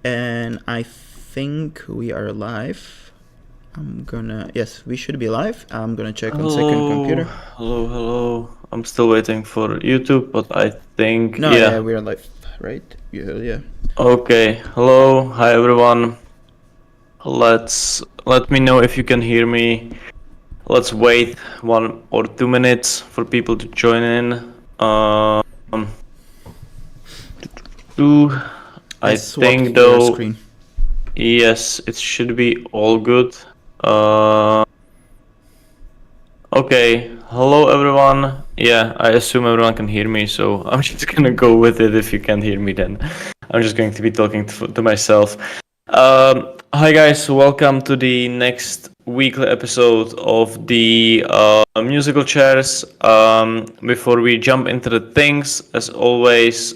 And I think we are live. Yes, we should be live. I'm gonna check on second computer. Hello. I'm still waiting for YouTube, but I think Yeah, we are live, right? Yeah. Okay. Hello. Hi everyone. Let me know if you can hear me. Let's wait 1 or 2 minutes for people to join in. I think though, screen. yes, it should be all good. Okay, hello everyone. Yeah, I assume everyone can hear me, so I'm just gonna go with it. If you can't hear me, then I'm just going to be talking to myself. Hi guys, welcome to the next weekly episode of the musical chairs. Before we jump into the things, as always,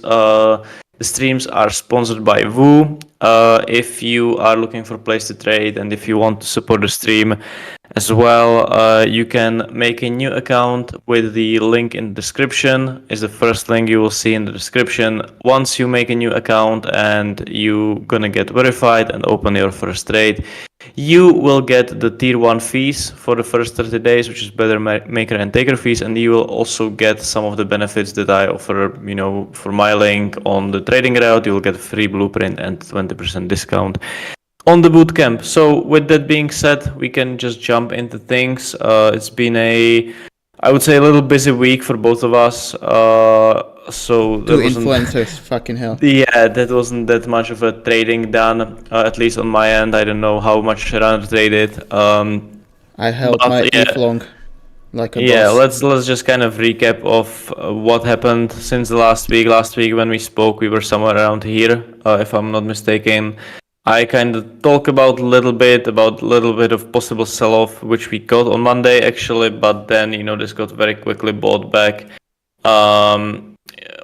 the streams are sponsored by Woo. If you are looking for a place to trade and if you want to support the stream as well, you can make a new account with the link in the description. Is the first link you will see in the description. Once you make a new account and you gonna get verified and open your first trade, you will get the tier 1 fees for the first 30 days, which is better maker and taker fees, and you will also get some of the benefits that I offer, for my link on the Tradingriot. You'll get a free blueprint and 20% discount on the bootcamp. So with that being said, we can just jump into things. It's been I would say a little busy week for both of us. So two influencers, fucking hell. Yeah, that wasn't that much of a trading done, at least on my end. I don't know how much Runner traded. I held my ETH long like a boss. Let's just kind of recap of what happened since the last week. Last week when we spoke, we were somewhere around here, if I'm not mistaken. I kind of talk about a little bit of possible sell-off, which we got on Monday actually, but then this got very quickly bought back.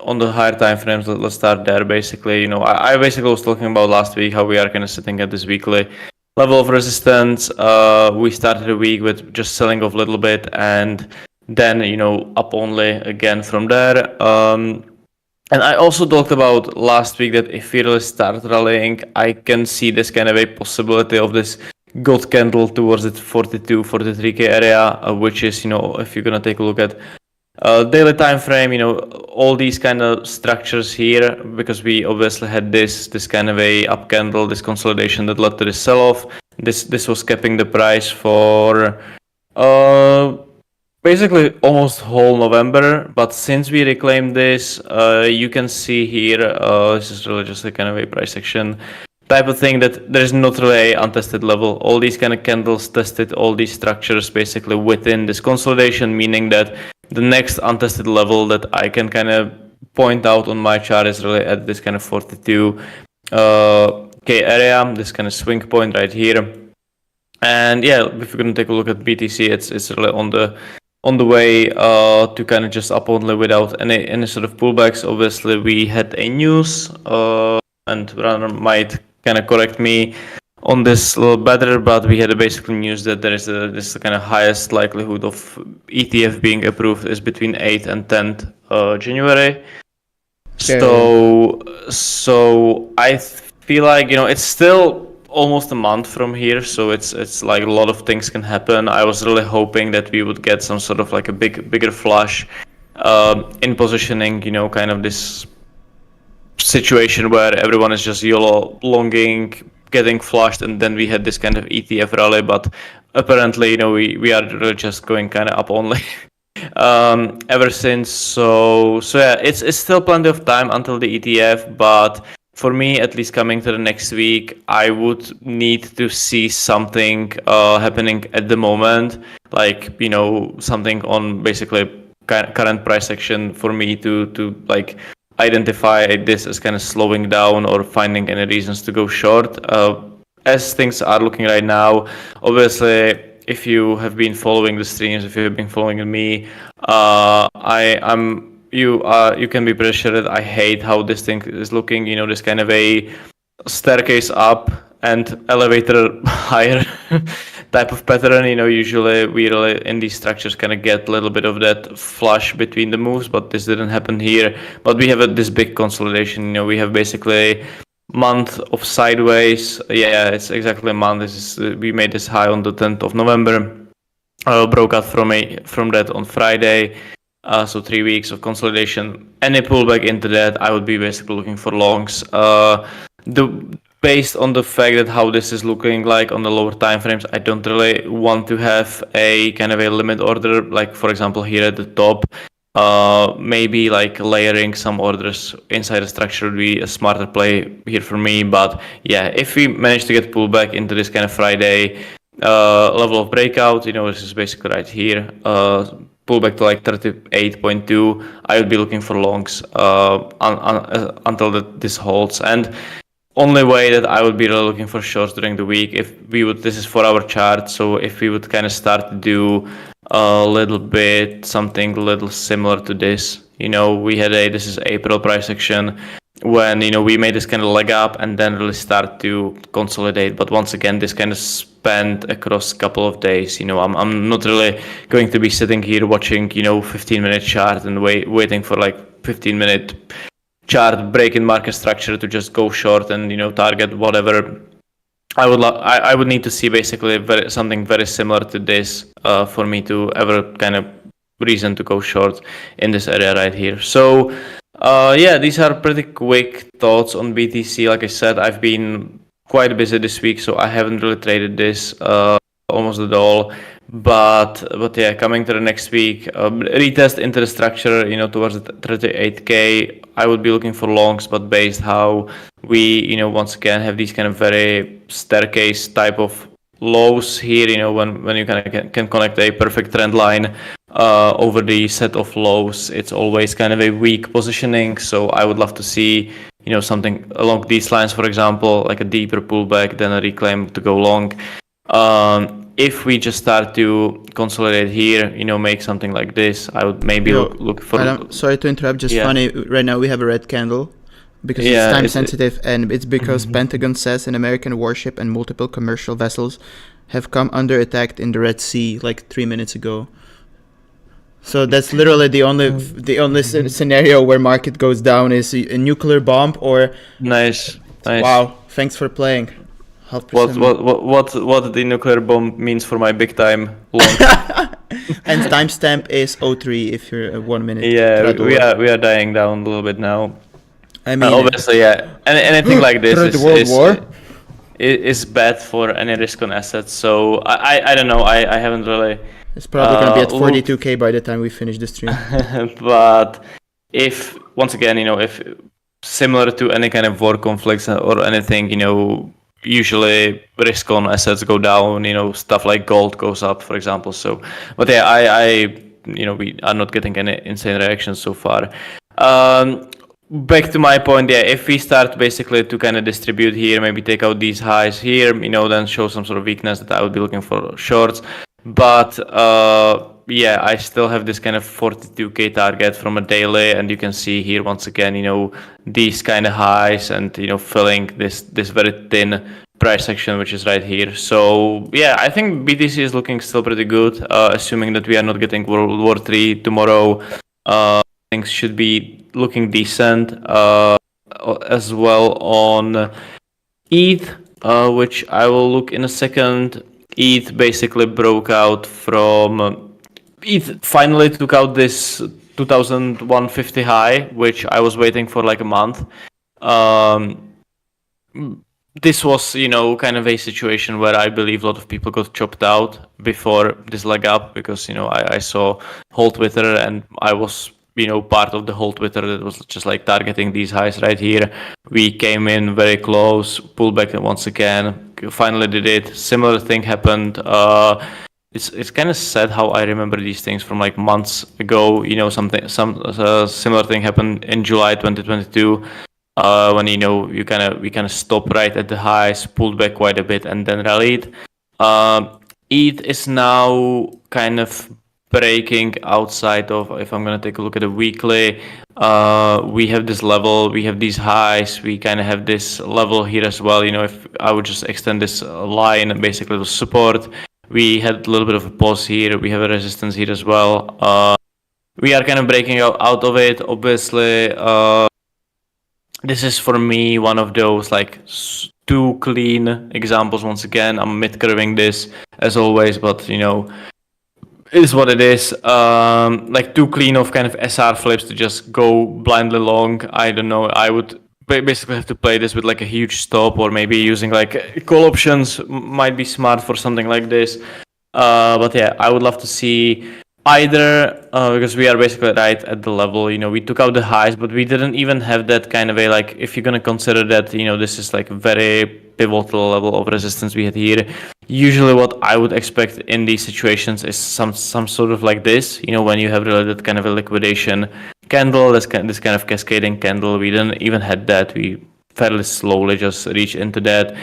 On the higher time frames, let's start there. Basically, I basically was talking about last week how we are kind of sitting at this weekly level of resistance. We started the week with just selling off a little bit, and then up only again from there. And I also talked about last week that if we really start rallying, I can see this kind of a possibility of this gold candle towards the 42, 43k area, which is, if you're gonna take a look at daily time frame, all these kind of structures here, because we obviously had this kind of a up candle, this consolidation that led to the sell-off. This was capping the price for basically almost whole November, but since we reclaimed this, you can see here, this is really just a kind of a price action type of thing, that there's not really an untested level. All these kind of candles tested all these structures basically within this consolidation, meaning that the next untested level that I can kind of point out on my chart is really at this kind of 42k area, this kind of swing point right here. And yeah, if we're gonna take a look at BTC, it's really on the way to kind of just up only without any sort of pullbacks. Obviously, we had a news, and Runner might kind of correct me on this a little better, but we had basically news that there is this kind of highest likelihood of ETF being approved is between 8th and 10th January. Okay. So I feel like it's still almost a month from here, so it's like a lot of things can happen. I was really hoping that we would get some sort of like a bigger flush in positioning, kind of this situation where everyone is just YOLO longing, getting flushed, and then we had this kind of ETF rally, but apparently we are really just going kind of up only ever since. So yeah, it's still plenty of time until the ETF, but for me, at least coming to the next week, I would need to see something happening at the moment, like something on basically current price action for me to like identify this as kind of slowing down or finding any reasons to go short. As things are looking right now, obviously, if you have been following the streams, if you have been following me, you can be pretty sure that I hate how this thing is looking. This kind of a staircase up and elevator higher type of pattern. Usually we really in these structures kind of get a little bit of that flush between the moves, but this didn't happen here. But we have this big consolidation. We have basically month of sideways. Yeah, it's exactly a month. We made this high on the 10th of November. Broke out from that on Friday. So 3 weeks of consolidation. Any pullback into that, I would be basically looking for longs. Based on the fact that how this is looking like on the lower time frames, I don't really want to have a kind of a limit order, like for example here at the top. Maybe like layering some orders inside the structure would be a smarter play here for me. But yeah, if we manage to get pulled back into this kind of Friday level of breakout, this is basically right here, pull back to like 38.2, I would be looking for longs until this holds. And only way that I would be really looking for shorts during the week, this is for our chart, so if we would kind of start to do a little bit something a little similar to this. We had this is April price action when we made this kind of leg up and then really start to consolidate. But once again, this kind of spanned across a couple of days. I'm not really going to be sitting here watching 15-minute chart and waiting for like 15-minute chart break in market structure to just go short and target whatever. I would need to see basically something very similar to this for me to ever kind of reason to go short in this area right here. So yeah, these are pretty quick thoughts on BTC. Like I said, I've been quite busy this week, so I haven't really traded this almost at all. But yeah, coming to the next week, retest into the structure, towards the 38k, I would be looking for longs, but based how we, once again have these kind of very staircase type of lows here, when you kind of can connect a perfect trend line over the set of lows, it's always kind of a weak positioning. So I would love to see, something along these lines, for example, like a deeper pullback, then a reclaim to go long. If we just start to consolidate here, make something like this, I would maybe look for... Sorry to interrupt, just funny, right now we have a red candle because it's time sensitive, and it's because Pentagon says an American warship and multiple commercial vessels have come under attack in the Red Sea like 3 minutes ago. So that's literally the only scenario where market goes down is a nuclear bomb or... Nice. Wow, thanks for playing. What the nuclear bomb means for my big time long. And timestamp is 03 if you're 1 minute. Yeah, we are dying down a little bit now. I mean, obviously, yeah. Anything like this is bad for any risk on assets. So I don't know. I haven't really. It's probably gonna be at 42k by the time we finish the stream. But if once again, if similar to any kind of war conflicts or anything, usually risk on assets go down, stuff like gold goes up, for example. So, but yeah, we are not getting any insane reactions so far. Back to my point, yeah, if we start basically to kind of distribute here, maybe take out these highs here, then show some sort of weakness, that I would be looking for shorts. But yeah, I still have this kind of 42k target from a daily, and you can see here once again, these kind of highs and filling this very thin price section, which is right here. So yeah, I think BTC is looking still pretty good, assuming that we are not getting World War III tomorrow. Things should be looking decent as well on ETH, which I will look in a second. ETH basically broke out from ETH finally took out this 2150 high, which I was waiting for like a month. This was, kind of a situation where I believe a lot of people got chopped out before this leg up because, I saw whole Twitter and I was, part of the whole Twitter that was just like targeting these highs right here. We came in very close, pulled back once again, finally did it. Similar thing happened. It's kind of sad how I remember these things from like months ago. Some similar thing happened in July 2022 when we kind of stopped right at the highs, pulled back quite a bit, and then rallied. ETH is now kind of breaking outside of. If I'm gonna take a look at the weekly, we have this level, we have these highs, we kind of have this level here as well. If I would just extend this line, basically to support. We had a little bit of a pause here. We have a resistance here as well. We are kind of breaking out of it. Obviously, this is for me one of those like too clean examples. Once again, I'm mid-curving this as always, but you know, it is what it is. Like too clean of kind of SR flips to just go blindly long. I don't know. I would basically have to play this with like a huge stop, or maybe using like call options might be smart for something like this. But yeah, I would love to see either because we are basically right at the level. You know, we took out the highs, but we didn't even have that kind of a like. If you're gonna consider that, you know, this is like a very pivotal level of resistance we had here. Usually, what I would expect in these situations is some sort of like this. You know, when you have really that kind of a liquidation candle, this kind of cascading candle. We didn't even had that. We fairly slowly just reach into that.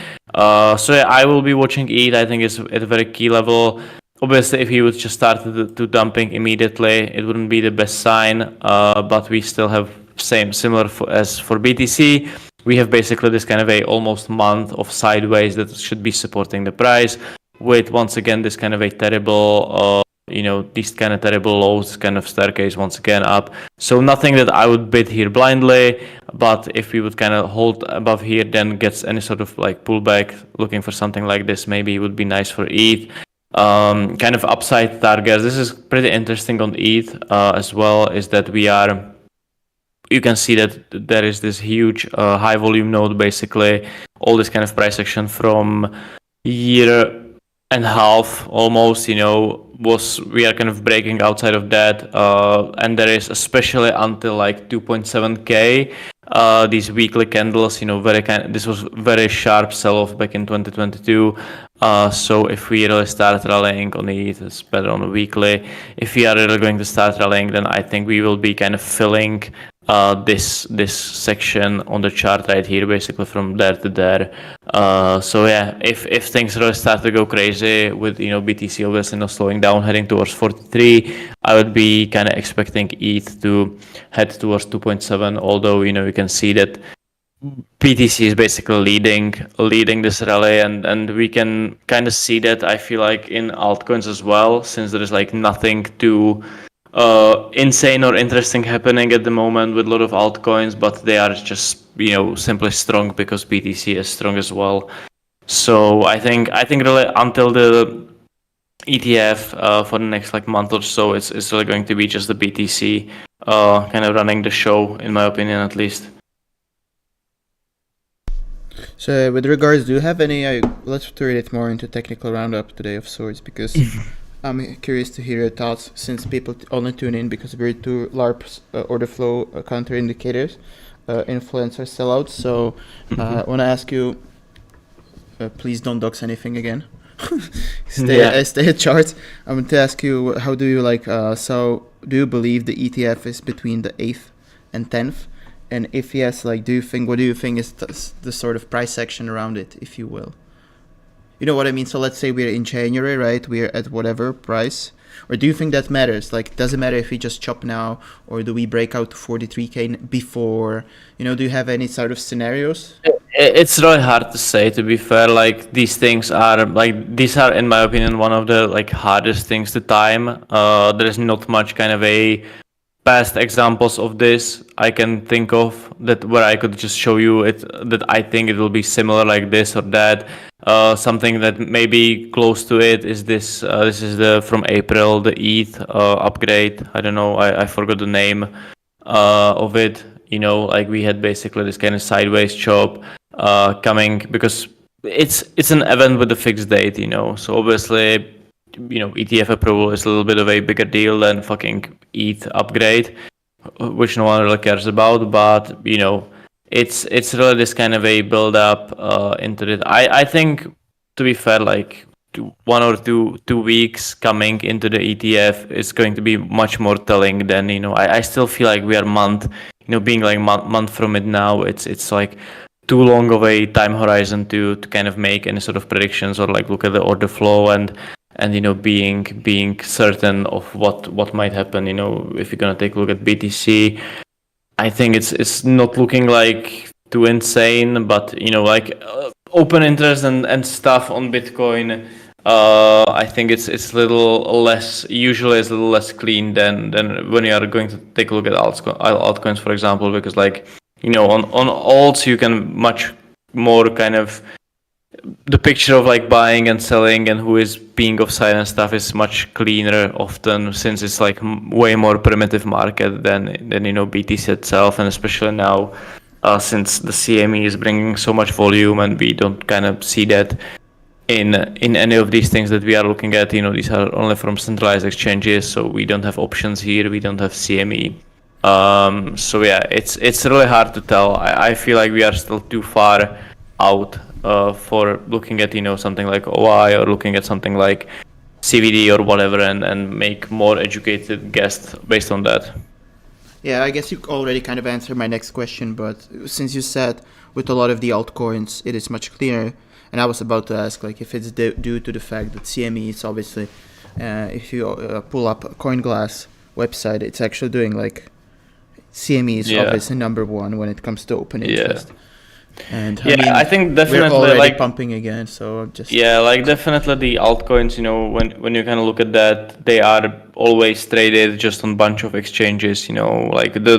So yeah, I will be watching ETH. I think it's at a very key level. Obviously, if he would just start to dumping immediately, it wouldn't be the best sign. But we still have similar as for BTC. We have basically this kind of a almost month of sideways that should be supporting the price. With once again this kind of a terrible, these kind of terrible lows, kind of staircase once again up. So nothing that I would bid here blindly, but if we would kind of hold above here, then gets any sort of like pullback, looking for something like this, maybe it would be nice for ETH. Kind of upside targets. This is pretty interesting on ETH as well, is that you can see that there is this huge high volume node, basically all this kind of price action from year and half almost, we are kind of breaking outside of that, and there is especially until like 2.7k these weekly candles, this was very sharp sell-off back in 2022. So if we really start rallying on ETH, it's better on a weekly. If we are really going to start rallying, then I think we will be kind of filling this section on the chart right here, basically from there to there. So yeah, if things really start to go crazy with BTC obviously not slowing down, heading towards 43, I would be kind of expecting ETH to head towards 2.7. Although you can see that BTC is basically leading this rally, and we can kind of see that, I feel like, in altcoins as well, since there is like nothing too insane or interesting happening at the moment with a lot of altcoins, but they are just simply strong because BTC is strong as well. So I think really until the ETF for the next like month or so, it's really going to be just the BTC kind of running the show, in my opinion, at least. So with regards, do you have any, let's turn it more into technical roundup today of sorts, because I'm curious to hear your thoughts, since people only tune in because we're two LARPs, order flow counter indicators, influencer sellouts. So I want to ask you, please don't dox anything again. Stay at charts. I'm going to ask you, how do you so do you believe the ETF is between the 8th and 10th? And if yes, what do you think is the sort of price action around it, if you will? You know what I mean? So let's say we're in January, right? We're at whatever price. Or do you think that matters? Like, does it matter if we just chop now, or do we break out to 43k before? Do you have any sort of scenarios? It's really hard to say, to be fair. Like, these are, in my opinion, one of the like hardest things to time. There is not much kind of a past examples of this I can think of that where I could just show you it, that I think it will be similar like this or that. Something that may be close to it is this. This is the from April, the ETH upgrade. I don't know. I forgot the name of it. Like we had basically this kind of sideways chop coming, because it's an event with a fixed date. So obviously, ETF approval is a little bit of a bigger deal than fucking ETH upgrade, which no one really cares about. But it's really this kind of a build up into it. I think, to be fair, like 1 or 2 weeks coming into the ETF is going to be much more telling than I still feel like we are being like month from it now. It's like too long of a time horizon to kind of make any sort of predictions or like look at the order flow and being certain of what might happen. If you're gonna take a look at BTC, I think it's not looking like too insane, but open interest and stuff on Bitcoin, I think it's a little less, usually it's a little less clean than when you are going to take a look at altcoins, for example, because like on alts you can much more kind of, the picture of like buying and selling and who is being offside and stuff is much cleaner often, since it's like way more primitive market than BTC itself, and especially now since the CME is bringing so much volume and we don't kind of see that in any of these things that we are looking at. These are only from centralized exchanges, so we don't have options here, we don't have CME. So yeah, it's really hard to tell. I feel like we are still too far out for looking at something like OI or looking at something like CVD or whatever, and make more educated guess based on that. Yeah, I guess you already kind of answered my next question, but since you said with a lot of the altcoins it is much clearer, and I was about to ask like if it's due to the fact that CME is obviously, if you pull up CoinGlass website, it's actually doing like CME is obviously number one when it comes to open interest. And I think definitely we're already pumping again, so just definitely the altcoins, when you kind of look at that, they are always traded just on a bunch of exchanges, like the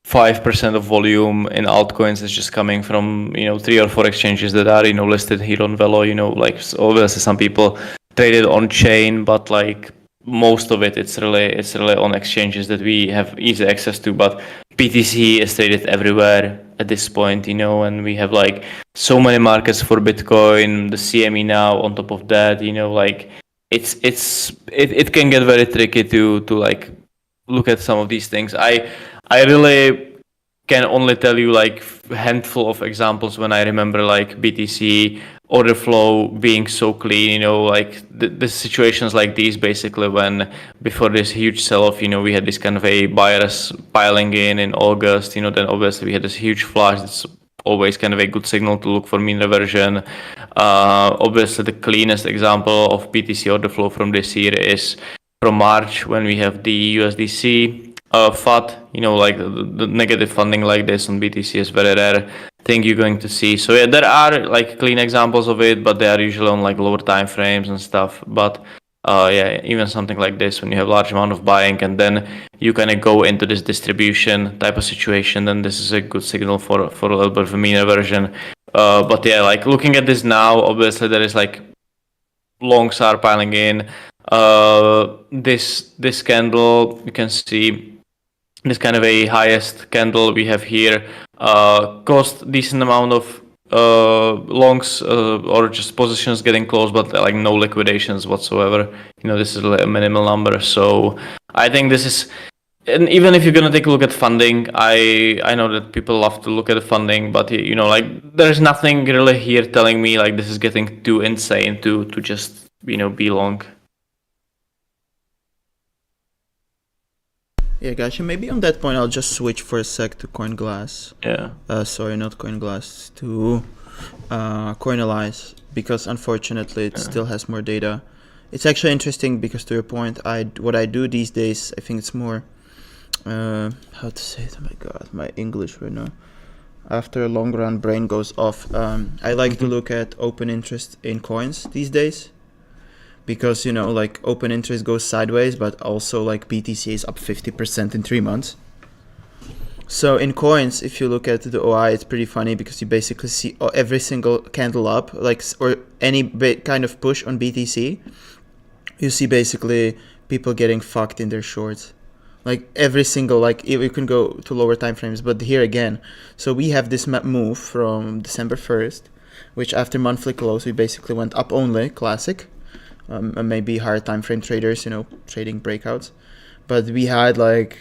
95% of volume in altcoins is just coming from 3 or 4 exchanges that are listed here on Velo. Like obviously some people trade it on chain, but like most of it's really on exchanges that we have easy access to. But BTC is traded everywhere at this point, and we have like so many markets for Bitcoin, the CME now on top of that, like it can get very tricky to like look at some of these things. I really can only tell you like a handful of examples when I remember like BTC order flow being so clean, like the situations like these, basically when before this huge sell-off, we had this kind of a buyers piling in August, then obviously we had this huge flush. It's always kind of a good signal to look for mean reversion. Obviously the cleanest example of BTC order flow from this year is from March, when we have the USDC FUD, like the negative funding like this on BTC is very rare thing you're going to see. So yeah, there are like clean examples of it, but they are usually on like lower time frames and stuff. But even something like this, when you have large amount of buying and then you kind of go into this distribution type of situation, then this is a good signal for a little bit of a mean reversion. But yeah, like looking at this now, obviously there is like longs are piling in. This candle, you can see this kind of a highest candle we have here caused decent amount of longs or just positions getting closed, but like no liquidations whatsoever. This is a minimal number. So I think this is, and even if you're gonna take a look at funding, I know that people love to look at the funding, but like there's nothing really here telling me like this is getting too insane to just be long. Yeah, gotcha. Maybe on that point, I'll just switch for a sec to CoinGlass. Yeah. Sorry, not CoinGlass, to Coinalyze, because unfortunately it still has more data. It's actually interesting because, to your point, what I do these days, I think it's more, how to say it? Oh my god, my English right now. After a long run, brain goes off. I like to look at open interest in coins these days. Because, like open interest goes sideways, but also like BTC is up 50% in 3 months. So in coins, if you look at the OI, it's pretty funny because you basically see every single candle up, like, or any kind of push on BTC, you see basically people getting fucked in their shorts. Like every single, like you can go to lower time frames, but here again. So we have this move from December 1st, which after monthly close, we basically went up only, classic. Maybe higher time frame traders, trading breakouts. But we had like,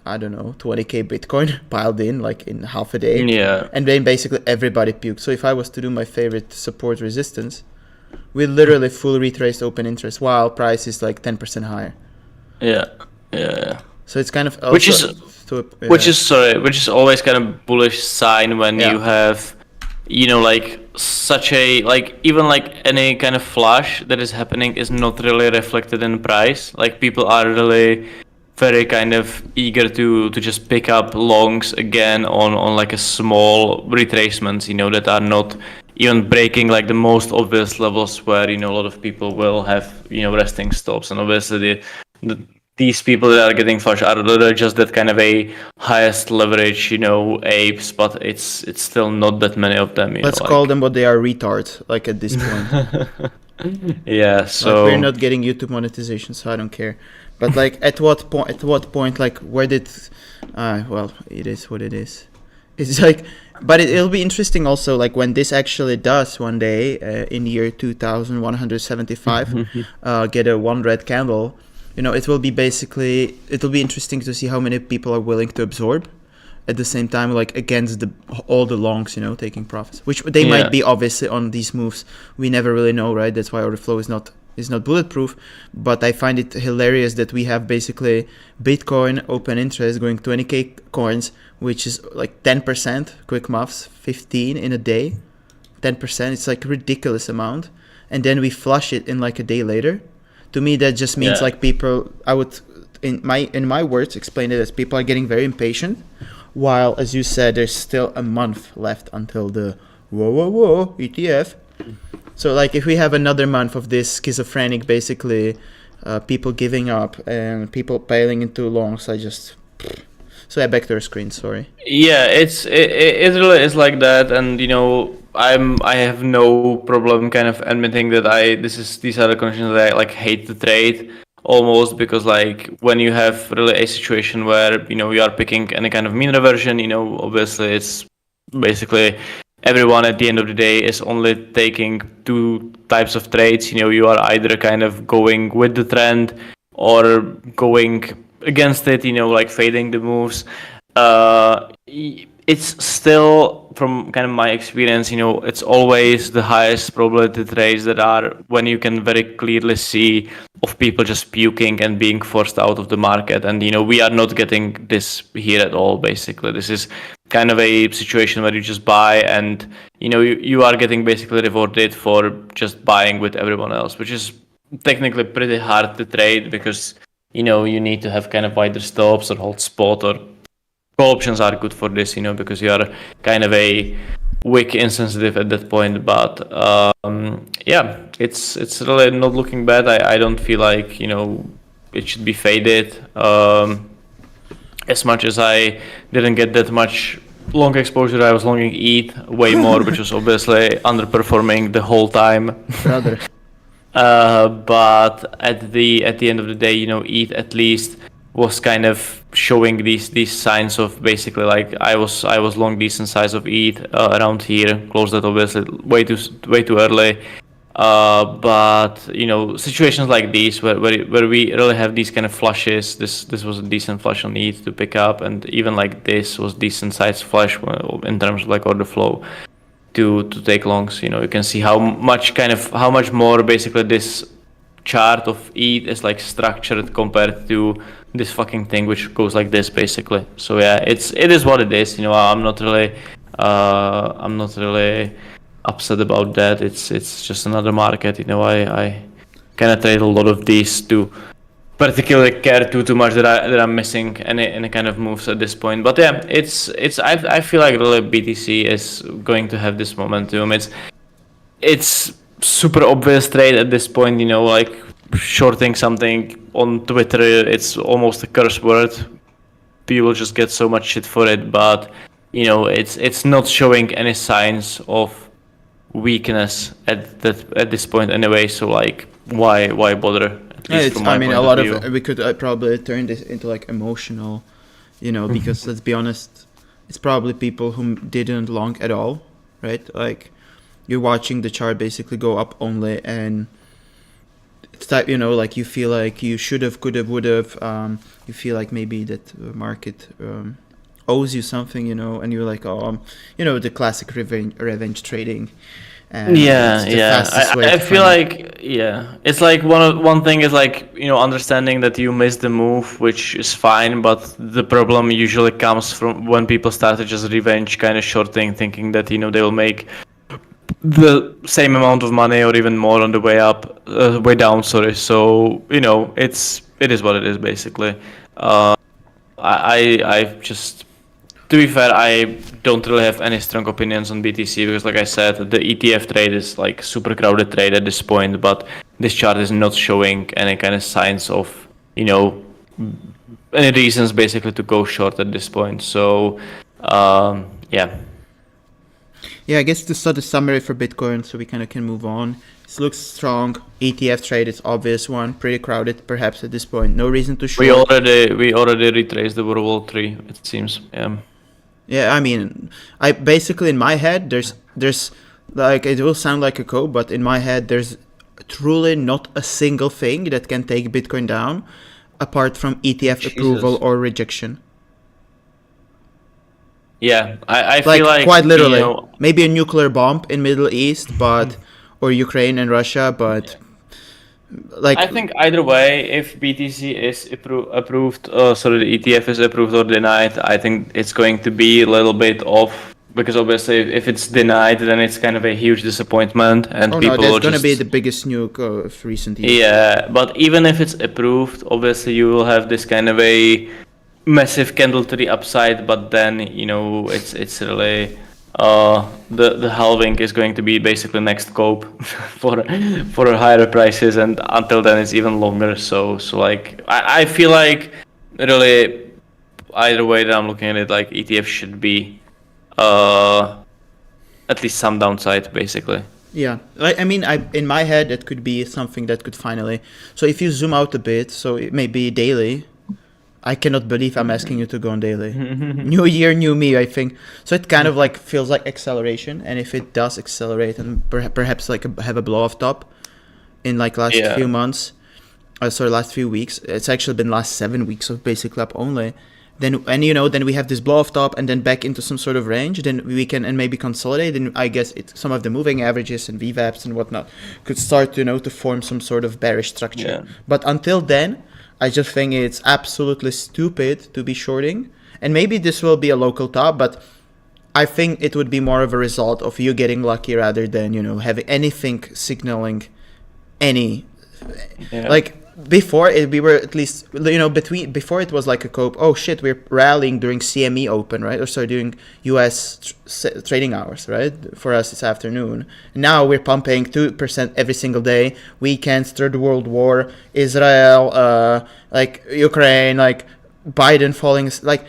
I don't know, 20k Bitcoin piled in like in half a day. Yeah. And then basically everybody puked. So if I was to do my favorite support resistance, we literally full retraced open interest while price is like 10% higher. Yeah. So it's kind of also which is always kind of bullish sign when you have like such a, like even like any kind of flush that is happening is not really reflected in price. Like people are really very kind of eager to just pick up longs again on like a small retracements, that are not even breaking like the most obvious levels where a lot of people will have resting stops. And obviously these people that are getting flushed are literally just that kind of a highest leverage, apes, but it's still not that many of them. Let's call them what they are, retards, like at this point. Yeah, so like, we're not getting YouTube monetization, so I don't care. But like, at what point, like, where did, well, it is what it is. It's like, but it'll be interesting also, like, when this actually does one day, in year 2175, get a one red candle, it will be basically, it'll be interesting to see how many people are willing to absorb at the same time, like, against all the longs, taking profits, which they might be obviously on these moves. We never really know, right? That's why order flow is not bulletproof. But I find it hilarious that we have basically Bitcoin open interest going 20k coins, which is like 10%, quick maths, 15 in a day, 10%. It's like a ridiculous amount. And then we flush it in like a day later. To me, that just means like people, I would, in my words, explain it as people are getting very impatient. While, as you said, there's still a month left until the whoa ETF. So, like, if we have another month of this schizophrenic, basically, people giving up and people piling into longs, so yeah, back to our screen. Sorry. Yeah, it really is like that, and I have no problem kind of admitting that these are the conditions that I like hate to trade. Almost, because like when you have really a situation where you are picking any kind of mean reversion, obviously it's basically everyone at the end of the day is only taking two types of trades. You are either kind of going with the trend or going against it, like fading the moves. It's still, from kind of my experience, it's always the highest probability trades that are when you can very clearly see of people just puking and being forced out of the market. And, we are not getting this here at all, basically. This is kind of a situation where you just buy and, you are getting basically rewarded for just buying with everyone else, which is technically pretty hard to trade because, you need to have kind of wider stops or hold spot, or call options are good for this, because you are kind of a wick insensitive at that point. But yeah, it's really not looking bad. I don't feel like it should be faded. As much as I didn't get that much long exposure, I was longing ETH way more, which was obviously underperforming the whole time. Rather. But at the end of the day, ETH at least was kind of showing these signs of basically like I was long decent size of ETH around here, closed that obviously way too early. But situations like these where we really have these kind of flushes, this was a decent flush on ETH to pick up, and even like this was decent size flush in terms of like order flow to take longs. You can see how much more basically this chart of ETH is like structured compared to this fucking thing which goes like this basically. So yeah, it is what it is. I'm not really upset about that. It's just another market. I kind of trade a lot of these to particularly care too much that I'm missing any kind of moves at this point. But yeah, I feel like really BTC is going to have this momentum. It's super obvious trade at this point, like shorting something on Twitter, it's almost a curse word. People just get so much shit for it, but it's not showing any signs of weakness at this point anyway. So like, why bother? A lot of we could probably turn this into like emotional, because let's be honest, it's probably people who didn't long at all, right? Like, you're watching the chart basically go up only, and it's type, like you feel like you should have, could have, would have. You feel like maybe that the market owes you something, and you're like, the classic revenge trading. And I feel like it's like one thing is like understanding that you missed the move, which is fine, but the problem usually comes from when people start to just revenge kind of shorting, thinking that they will make the same amount of money or even more on the way up, way down. Sorry. So it is what it is basically. I just, to be fair, I don't really have any strong opinions on BTC because, like I said, the ETF trade is like super crowded trade at this point. But this chart is not showing any kind of signs of any reasons basically to go short at this point. So yeah. Yeah, I guess to start the summary for Bitcoin, so we kind of can move on. This looks strong. ETF trade is obvious one. Pretty crowded, perhaps at this point. No reason to short. We already retraced the World 3. It seems. Yeah. Yeah, I mean, I basically in my head there's like, it will sound like a quote, but in my head there's truly not a single thing that can take Bitcoin down, apart from ETF approval or rejection. Yeah, I feel like quite literally, maybe a nuclear bomb in Middle East, but or Ukraine and Russia, but like I think either way, if BTC is approved, the ETF is approved or denied, I think it's going to be a little bit off, because obviously if it's denied, then it's kind of a huge disappointment, and people that's going to be the biggest nuke of recent years. Yeah, but even if it's approved, obviously you will have this kind of a massive candle to the upside, but then it's really the halving is going to be basically next scope for higher prices, and until then it's even longer. So like I feel like really either way that I'm looking at it, like ETF should be at least some downside basically. Yeah, I mean, in my head it could be something that could finally. So if you zoom out a bit, so it may be daily. I cannot believe I'm asking you to go on daily. New year, new me, I think. So it kind of like feels like acceleration. And if it does accelerate and perhaps like have a blow off top in like last few months, last few weeks, it's actually been last 7 weeks of basic lap only. Then we have this blow off top and then back into some sort of range. Then we can and maybe consolidate. And I guess some of the moving averages and VWAPs and whatnot could start to form some sort of bearish structure. Yeah. But until then, I just think it's absolutely stupid to be shorting. And maybe this will be a local top, but I think it would be more of a result of you getting lucky rather than, having anything signaling any. Yeah. Like before we were at least, before it was like a cope. Oh shit, we're rallying during CME Open, right? Or during US trading hours, right? For us, it's afternoon. Now we're pumping 2% every single day. Weekends, Third World War, Israel, like Ukraine, like Biden falling, like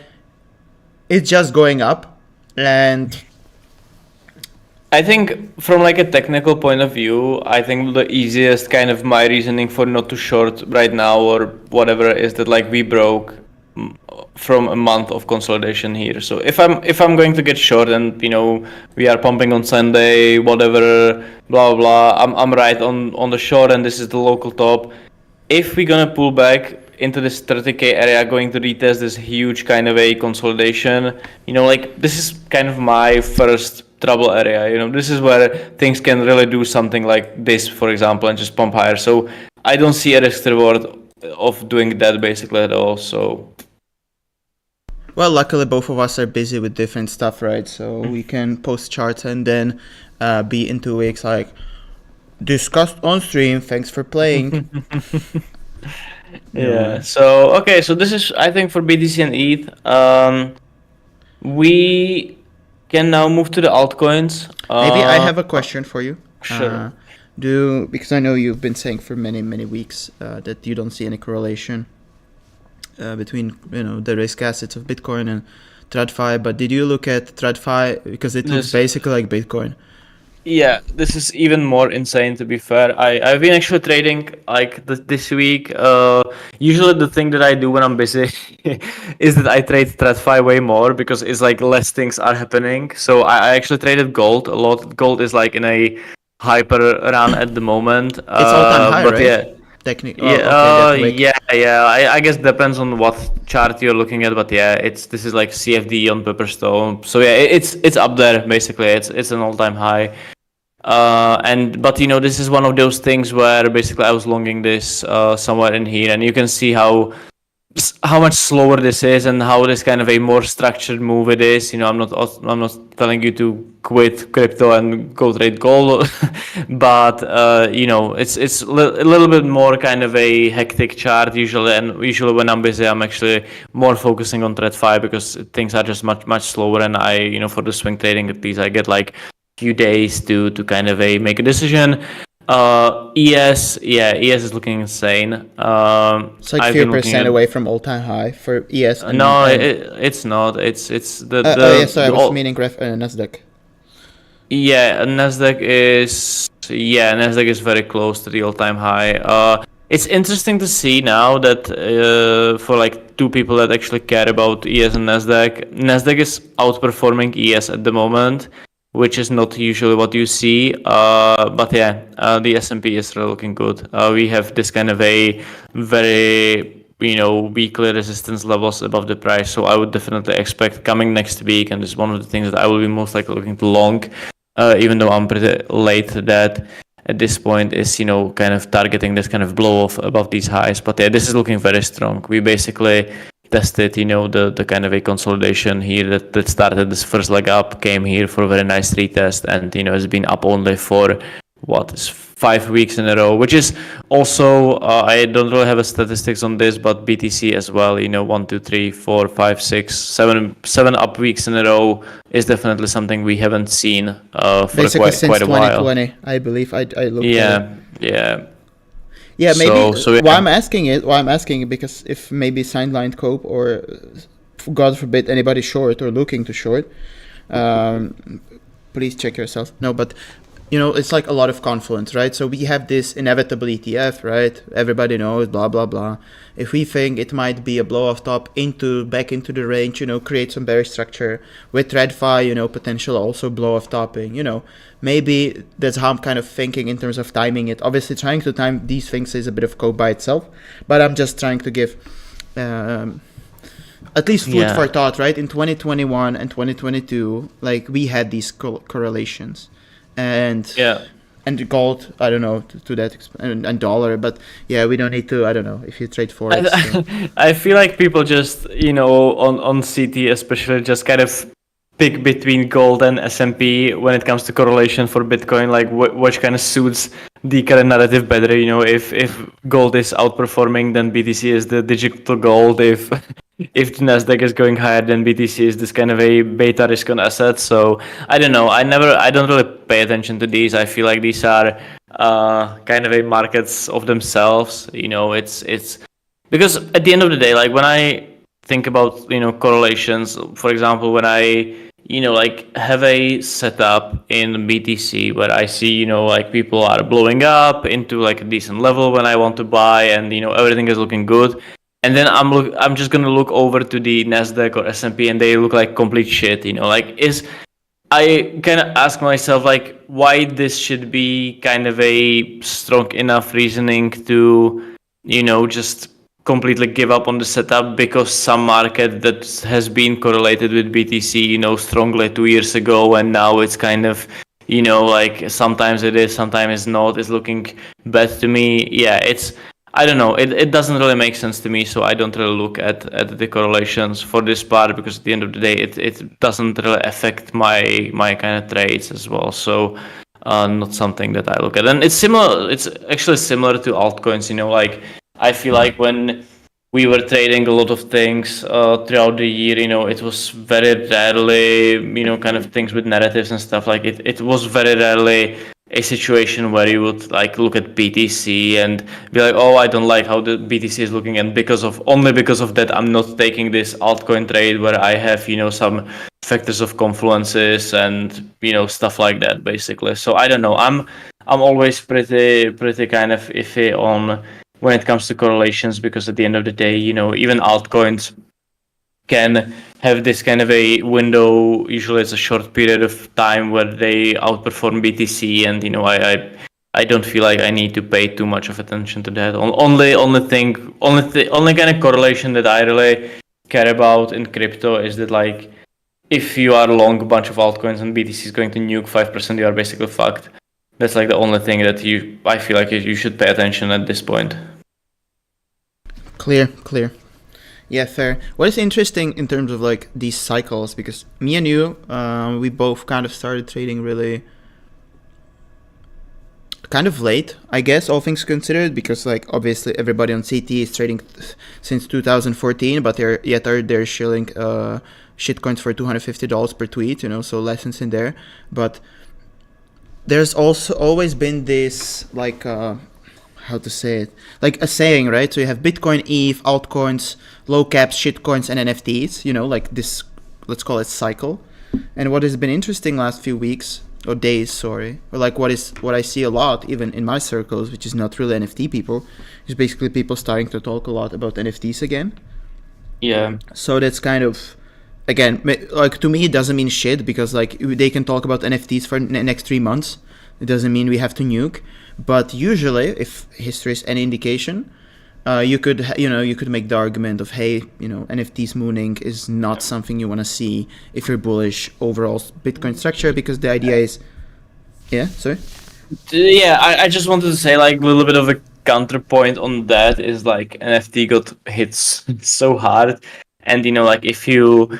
it's just going up. And I think from like a technical point of view, I think the easiest kind of my reasoning for not to short right now or whatever is that like we broke from a month of consolidation here. So if I'm going to get short and we are pumping on Sunday, whatever, blah blah, I'm right on the short and this is the local top. If we're gonna pull back into this 30k area, going to retest this huge kind of a consolidation, like this is kind of my first trouble area. This is where things can really do something like this, for example, and just pump higher. So I don't see a risk reward of doing that basically at all. So well, luckily both of us are busy with different stuff, right? So we can post charts and then be in 2 weeks like discussed on stream. Thanks for playing. Yeah. So okay. So this is, I think, for BTC and ETH. We can now move to the altcoins. Maybe I have a question for you. Sure. Because I know you've been saying for many weeks that you don't see any correlation between the risk assets of Bitcoin and TradFi. But did you look at TradFi, because it looks basically like Bitcoin? Yeah, this is even more insane, to be fair. I've been actually trading like this week. Usually the thing that I do when I'm busy is that I trade TradFi way more because it's like less things are happening. So I actually traded gold a lot. Gold is like in a hyper run at the moment. It's all-time high, right? Yeah. Technically. I guess depends on what chart you're looking at, but yeah, this is like CFD on Pepperstone. So yeah, it's up there basically. It's an all-time high. But this is one of those things where basically I was longing this somewhere in here, and you can see how much slower this is and how this kind of a more structured move it is. I'm not telling you to quit crypto and go trade gold, but it's a little bit more kind of a hectic chart usually. And usually when I'm busy, I'm actually more focusing on TradFi because things are just much slower. And I for the swing trading at least I get like few days to kind of make a decision. ES is looking insane. It's like 3% away from all-time high for ES. It's not. It's the. Sorry, I was meaning Nasdaq. Yeah, Nasdaq is very close to the all-time high. It's interesting to see now that for like two people that actually care about ES and Nasdaq is outperforming ES at the moment, which is not usually what you see. But yeah, the S&P is really looking good. We have this kind of a very weekly resistance levels above the price. So I would definitely expect coming next week, and this is one of the things that I will be most likely looking to long, even though I'm pretty late to that at this point, is kind of targeting this kind of blow off above these highs. But yeah, this is looking very strong. We basically tested the kind of a consolidation here that started this first leg up, came here for a very nice retest, and has been up only for 5 weeks in a row, which is also I don't really have a statistics on this, but BTC as well, 1 2 3 4 5 6 7 up weeks in a row is definitely something we haven't seen for basically quite a while. 2020, I believe. I looked Yeah, maybe why I'm asking it because if maybe sidelined cope or God forbid anybody short or looking to short, please check yourself. No, but it's like a lot of confluence, right? So we have this inevitable ETF, right? Everybody knows, blah, blah, blah. If we think it might be a blow off top back into the range, create some bearish structure with TradFi, potential also blow off topping, maybe that's how I'm kind of thinking in terms of timing it. Obviously trying to time these things is a bit of code by itself, but I'm just trying to give at least food for thought, right? In 2021 and 2022, like we had these correlations. And gold, I don't know to that and dollar, but yeah, we don't need to. I don't know if you trade forex. I feel like people just on CT especially just kind of pick between gold and S&P when it comes to correlation for Bitcoin. Like which kind of suits the current narrative better. If gold is outperforming, then BTC is the digital gold. If the Nasdaq is going higher, then BTC is this kind of a beta risk on assets. So I don't know. I don't really pay attention to these. I feel like these are kind of a markets of themselves. It's because at the end of the day, like when I think about correlations, for example, when I have a setup in BTC where I see like people are blowing up into like a decent level when I want to buy, and everything is looking good. And then I'm just gonna look over to the Nasdaq or S&P, and they look like complete shit. I kind of ask myself like why this should be kind of a strong enough reasoning to just completely give up on the setup because some market that has been correlated with BTC strongly 2 years ago, and now it's kind of like sometimes it is, sometimes it's not, is looking bad to me. I don't know. It doesn't really make sense to me, so I don't really look at the correlations for this part, because at the end of the day, it doesn't really affect my kind of trades as well. So not something that I look at. And it's similar. It's actually similar to altcoins. Like I feel like when we were trading a lot of things throughout the year, it was very rarely, kind of things with narratives and stuff like it. It was very rarely a situation where you would like look at BTC and be like, oh, I don't like how the BTC is looking, and only because of that I'm not taking this altcoin trade where I have some factors of confluences and stuff like that basically. So I don't know, I'm always pretty kind of iffy on when it comes to correlations, because at the end of the day, even altcoins can have this kind of a window. Usually it's a short period of time where they outperform BTC, and I don't feel like I need to pay too much of attention to that. Only kind of correlation that I really care about in crypto is that like if you are long a bunch of altcoins and BTC is going to nuke 5%, you are basically fucked. That's like the only thing that I feel like you should pay attention at this point. Clear. Yeah, fair. What is interesting in terms of like these cycles, because me and you, we both kind of started trading really kind of late, I guess, all things considered, because like obviously everybody on CT is trading since 2014, but they're shilling shitcoins for $250 per tweet, so lessons in there. But there's also always been this like how to say it, like a saying, right? So you have Bitcoin, ETH, altcoins, low caps, shitcoins, and NFTs. Like this, let's call it cycle. And what has been interesting last few weeks or days, sorry, or like what I see a lot, even in my circles, which is not really NFT people, is basically people starting to talk a lot about NFTs again. Yeah. So that's kind of, again, like to me, it doesn't mean shit because like they can talk about NFTs for the next 3 months. It doesn't mean we have to nuke. But usually, if history is any indication, you could make the argument of, hey, NFTs mooning is not something you want to see if you're bullish overall Bitcoin structure, because the idea is, yeah, sorry. Yeah, I just wanted to say like a little bit of a counterpoint on that is like NFT got hit so hard, and like if you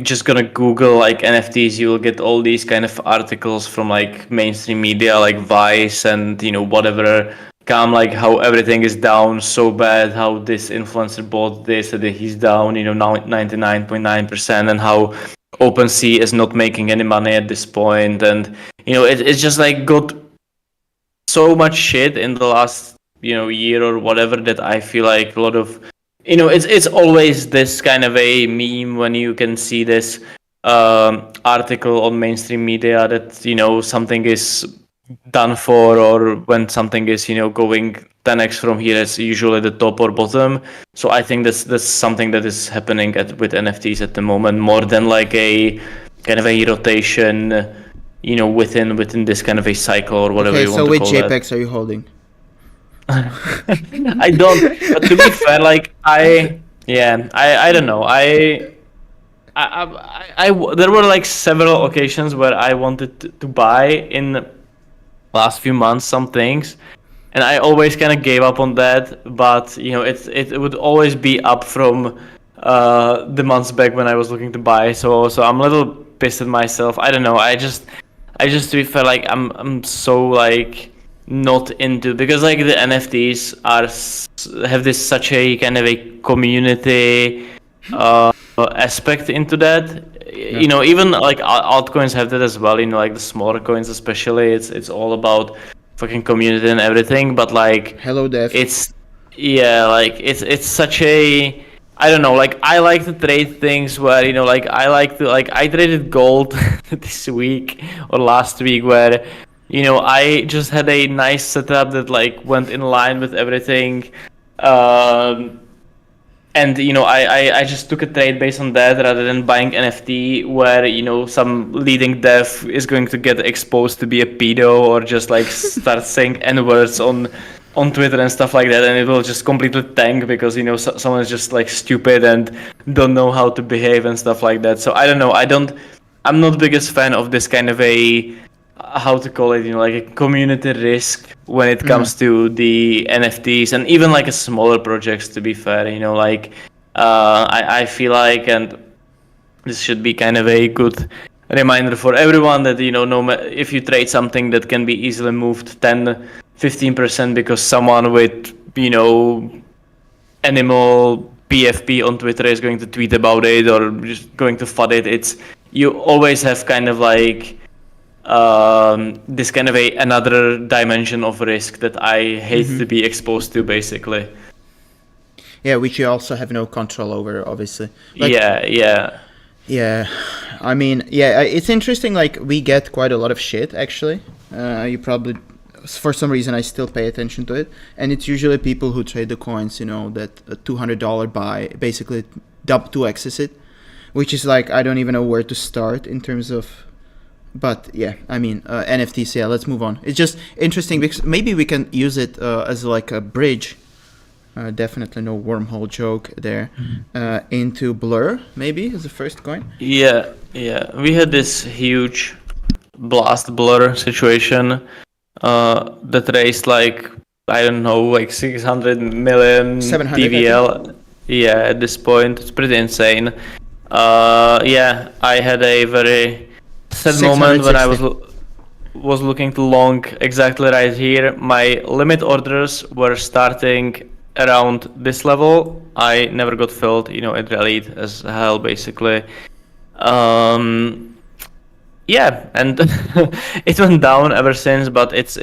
just gonna Google like NFTs, you will get all these kind of articles from like mainstream media like Vice and whatever come like how everything is down so bad, how this influencer bought this and he's down now 99.9%, and how OpenSea is not making any money at this point, and it's just like got so much shit in the last year or whatever that I feel like a lot of it's always this kind of a meme when you can see this article on mainstream media that something is done for, or when something is going 10x from here, it's usually the top or bottom. So I think that's something that is happening with NFTs at the moment, more than like a kind of a rotation within this kind of a cycle or whatever you want to call it. So which JPEGs are you holding? I don't, but to be fair, like I don't know. I there were like several occasions where I wanted to buy in last few months some things, and I always kind of gave up on that. But it would always be up from the months back when I was looking to buy. So I'm a little pissed at myself. I don't know. I just to be fair, like I'm so like not into, because like the NFTs have this such a kind of a community aspect into that. Yeah. Even like altcoins have that as well. Like the smaller coins especially, it's all about fucking community and everything. But like, hello Dev. It's it's such a, I don't know, like I like to trade things where like I traded gold this week or last week where I just had a nice setup that like went in line with everything, and I just took a trade based on that rather than buying NFT where some leading dev is going to get exposed to be a pedo or just like start saying N-words on Twitter and stuff like that, and it will just completely tank because someone is just like stupid and don't know how to behave and stuff like that. So I don't know. I'm not the biggest fan of this kind of a, how to call it, like a community risk when it comes to the NFTs and even like a smaller projects, to be fair. Like I feel like, and this should be kind of a good reminder for everyone that no matter if you trade something that can be easily moved 10-15% because someone with animal PFP on Twitter is going to tweet about it or just going to FUD it, you always have kind of like this kind of another dimension of risk that I hate to be exposed to, basically. Yeah, which you also have no control over, obviously. Like, yeah. I mean, yeah, it's interesting. Like, we get quite a lot of shit, actually. You probably, for some reason, I still pay attention to it. And it's usually people who trade the coins, that a $200 buy basically 2x's it, which is like, I don't even know where to start in terms of. But yeah, I mean, NFTs, yeah, let's move on. It's just interesting because maybe we can use it as like a bridge. Definitely no wormhole joke there. Into Blur, maybe, as the first coin. Yeah. We had this huge blast Blur situation that raised like, I don't know, like 600 million 700, TVL. Yeah, at this point, it's pretty insane. Yeah, I had a very sad moment when I was looking to long exactly right here. My limit orders were starting around this level. I never got filled, it rallied as hell basically. yeah, and it went down ever since, but it's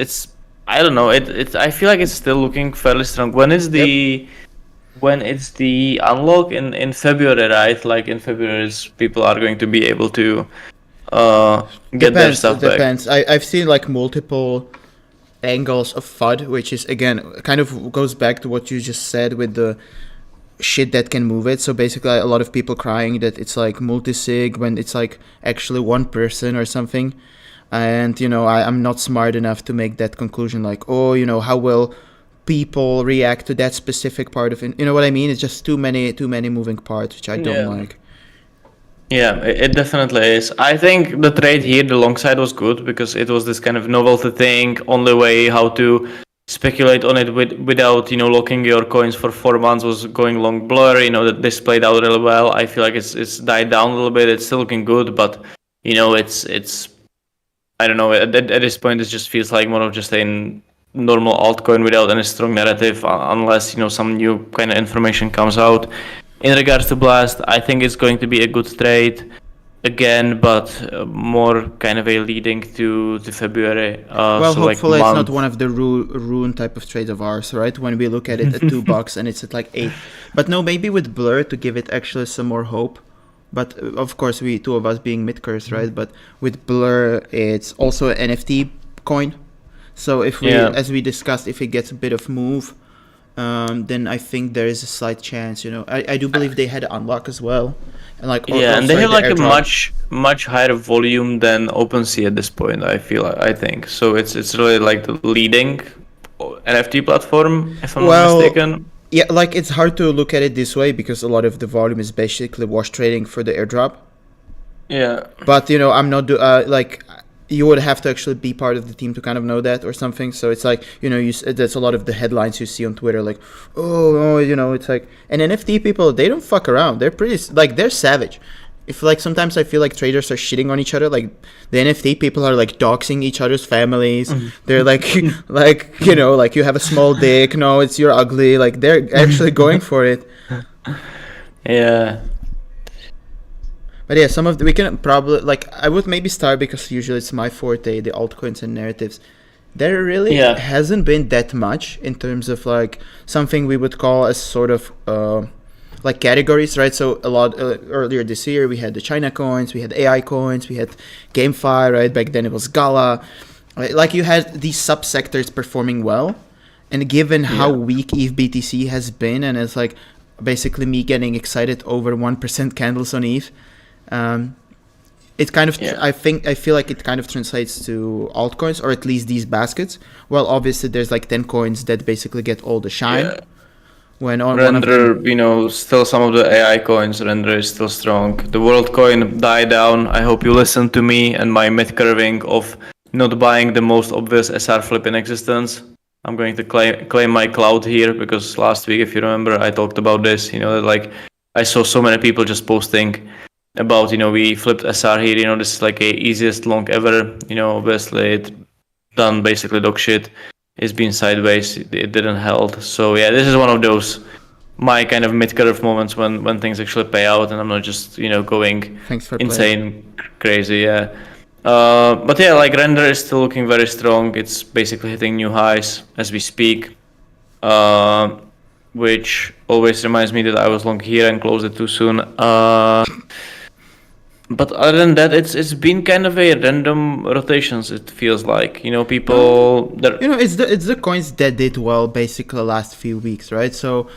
I don't know. It's I feel like it's still looking fairly strong. When it's the unlock in February, right? Like in February, people are going to be able to get their stuff back. Depends. I've seen like multiple angles of FUD, which is again kind of goes back to what you just said with the shit that can move it. So basically a lot of people crying that it's like multi-sig when it's like actually one person or something. And I'm not smart enough to make that conclusion like, oh, how will people react to that specific part of it? You know what I mean? It's just too many moving parts, which I don't like. Yeah, it definitely is. I think the trade here, the long side was good because it was this kind of novelty thing, only way how to speculate on it without locking your coins for 4 months was going long Blur. That this played out really well. I feel like it's died down a little bit. It's still looking good, but it's I don't know. At this point, it just feels like more of just a normal altcoin without any strong narrative, unless some new kind of information comes out. In regards to Blast, I think it's going to be a good trade again, but more kind of a leading to February. Well, so hopefully it's not one of the ruin type of trades of ours, right? When we look at it at $2 and it's at like 8. But no, maybe with Blur to give it actually some more hope. But of course, we two of us being mid-curse, right? But with Blur, it's also an NFT coin. So if we, as we discussed, if it gets a bit of move, then I think there is a slight chance. I do believe they had an unlock as well, and like and they have like a much higher volume than OpenSea at this point. I think so. It's really like the leading NFT platform, if I'm not mistaken. Yeah, like it's hard to look at it this way because a lot of the volume is basically wash trading for the airdrop. Yeah. But I'm not like you would have to actually be part of the team to kind of know that or something. So it's like that's a lot of the headlines you see on Twitter, like it's like, and NFT people, they don't fuck around. They're pretty they're savage. If like sometimes I feel like traders are shitting on each other, like the NFT people are like doxing each other's families. They're like like you have a small dick, no, you're ugly. Like they're actually going for it. Yeah. But yeah, we can probably I would maybe start because usually it's my forte, the altcoins and narratives. There really hasn't been that much in terms of like something we would call as sort of like categories, right? So a lot earlier this year we had the China coins, we had AI coins, we had GameFi, right? Back then it was Gala. Like you had these subsectors performing well, and given how weak ETH BTC has been, and it's like basically me getting excited over 1% candles on ETH, it kind of I feel like it kind of translates to altcoins, or at least these baskets. Well, obviously there's like 10 coins that basically get all the shine. Yeah. When on Render, still some of the AI coins, Render is still strong. The World coin died down. I hope you listen to me and my mid-curving of not buying the most obvious SR flip in existence. I'm going to claim my cloud here because last week, if you remember, I talked about this. That like I saw so many people just posting about we flipped SR here. This is like a easiest long ever. Obviously it done basically dog shit. It's been sideways. It didn't hold. So yeah, this is one of those my kind of mid-curve moments when things actually pay out, and I'm not just going insane, crazy. Yeah. But yeah, like Render is still looking very strong. It's basically hitting new highs as we speak, which always reminds me that I was long here and closed it too soon. But other than that, it's been kind of a random rotations. It feels like people. It's the coins that did well basically the last few weeks, right? So